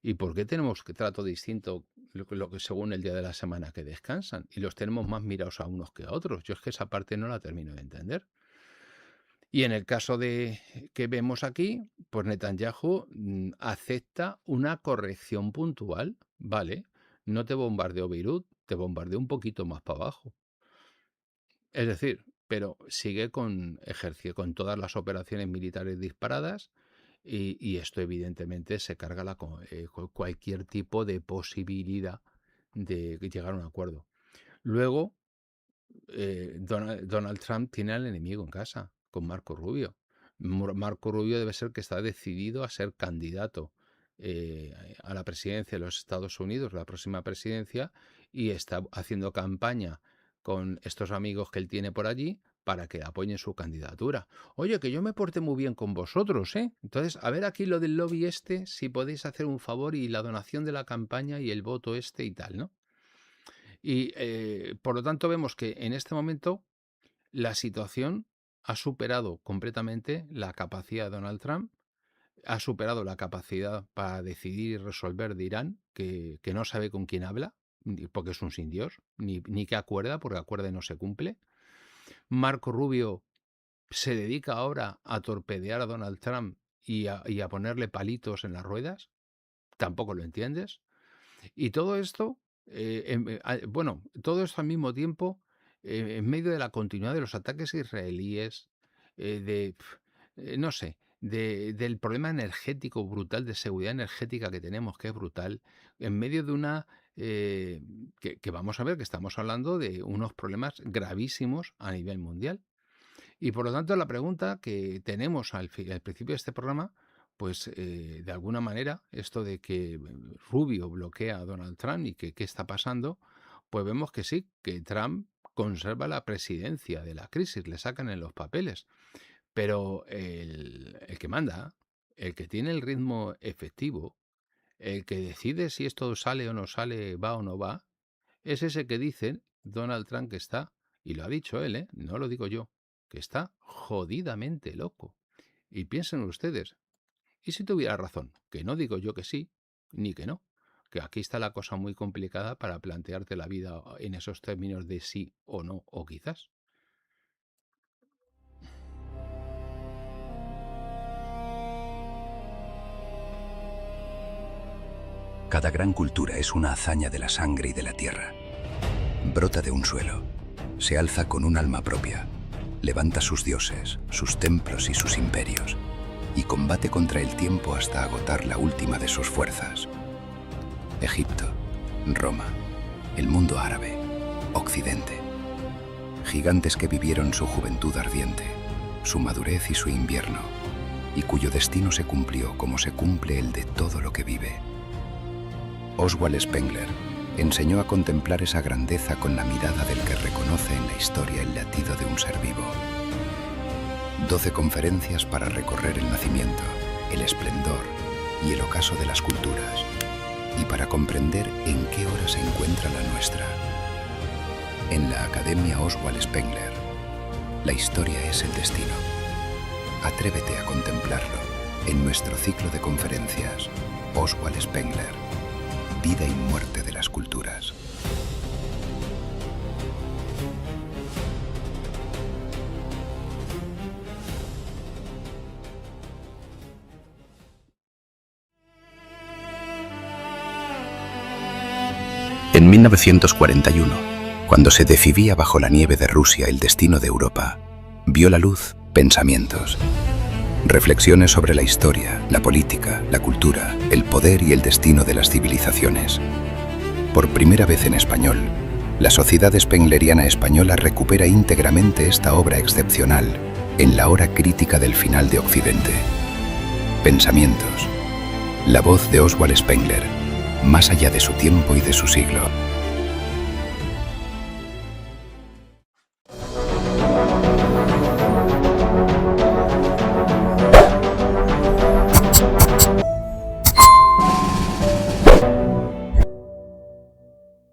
¿Y por qué tenemos que trato distinto lo que según el día de la semana que descansan? Y los tenemos más mirados a unos que a otros. Yo es que esa parte no la termino de entender. Y en el caso de que vemos aquí, pues Netanyahu acepta una corrección puntual, ¿vale? No te bombardeo Beirut, te bombardeo un poquito más para abajo. Es decir, pero sigue con todas las operaciones militares disparadas y esto evidentemente se carga cualquier tipo de posibilidad de llegar a un acuerdo. Luego, Donald Trump tiene al enemigo en casa, con Marco Rubio. Marco Rubio debe ser que está decidido a ser candidato a la presidencia de los Estados Unidos, la próxima presidencia, y está haciendo campaña con estos amigos que él tiene por allí para que apoyen su candidatura. Oye, que yo me porté muy bien con vosotros, ¿eh? Entonces, a ver aquí lo del lobby si podéis hacer un favor y la donación de la campaña y el voto y tal, ¿no? Y por lo tanto vemos que en este momento la situación ha superado completamente la capacidad de Donald Trump, ha superado la capacidad para decidir y resolver de Irán, que no sabe con quién habla, porque es un sin Dios, ni que acuerda, porque acuerda y no se cumple. Marco Rubio se dedica ahora a torpedear a Donald Trump y a ponerle palitos en las ruedas, tampoco lo entiendes. Y todo esto, todo esto al mismo tiempo, en medio de la continuidad de los ataques israelíes, no sé, del problema energético brutal, de seguridad energética que tenemos, que es brutal, en medio de una... que vamos a ver que estamos hablando de unos problemas gravísimos a nivel mundial. Y por lo tanto, la pregunta que tenemos al principio de este programa, pues de alguna manera, esto de que Rubio bloquea a Donald Trump y que qué está pasando, pues vemos que sí, que Trump conserva la presidencia de la crisis, le sacan en los papeles. Pero el que manda, el que tiene el ritmo efectivo, el que decide si esto sale o no sale, va o no va, es ese que dice Donald Trump que está, y lo ha dicho él, no lo digo yo, que está jodidamente loco. Y piensen ustedes, ¿y si tuviera razón? Que no digo yo que sí, ni que no. Que aquí está la cosa muy complicada para plantearte la vida en esos términos de sí o no, o quizás. Cada gran cultura es una hazaña de la sangre y de la tierra. Brota de un suelo, se alza con un alma propia, levanta sus dioses, sus templos y sus imperios, y combate contra el tiempo hasta agotar la última de sus fuerzas. Egipto, Roma, el mundo árabe, Occidente. Gigantes que vivieron su juventud ardiente, su madurez y su invierno, y cuyo destino se cumplió como se cumple el de todo lo que vive. Oswald Spengler enseñó a contemplar esa grandeza con la mirada del que reconoce en la historia el latido de un ser vivo. 12 conferencias para recorrer el nacimiento, el esplendor y el ocaso de las culturas, y para comprender en qué hora se encuentra la nuestra. En la Academia Oswald Spengler, la historia es el destino. Atrévete a contemplarlo en nuestro ciclo de conferencias Oswald Spengler, vida y muerte de las culturas. En 1941, cuando se decidía bajo la nieve de Rusia el destino de Europa, vio la luz Pensamientos. Reflexiones sobre la historia, la política, la cultura, el poder y el destino de las civilizaciones. Por primera vez en español, la Sociedad Spengleriana Española recupera íntegramente esta obra excepcional en la hora crítica del final de Occidente. Pensamientos. La voz de Oswald Spengler, más allá de su tiempo y de su siglo.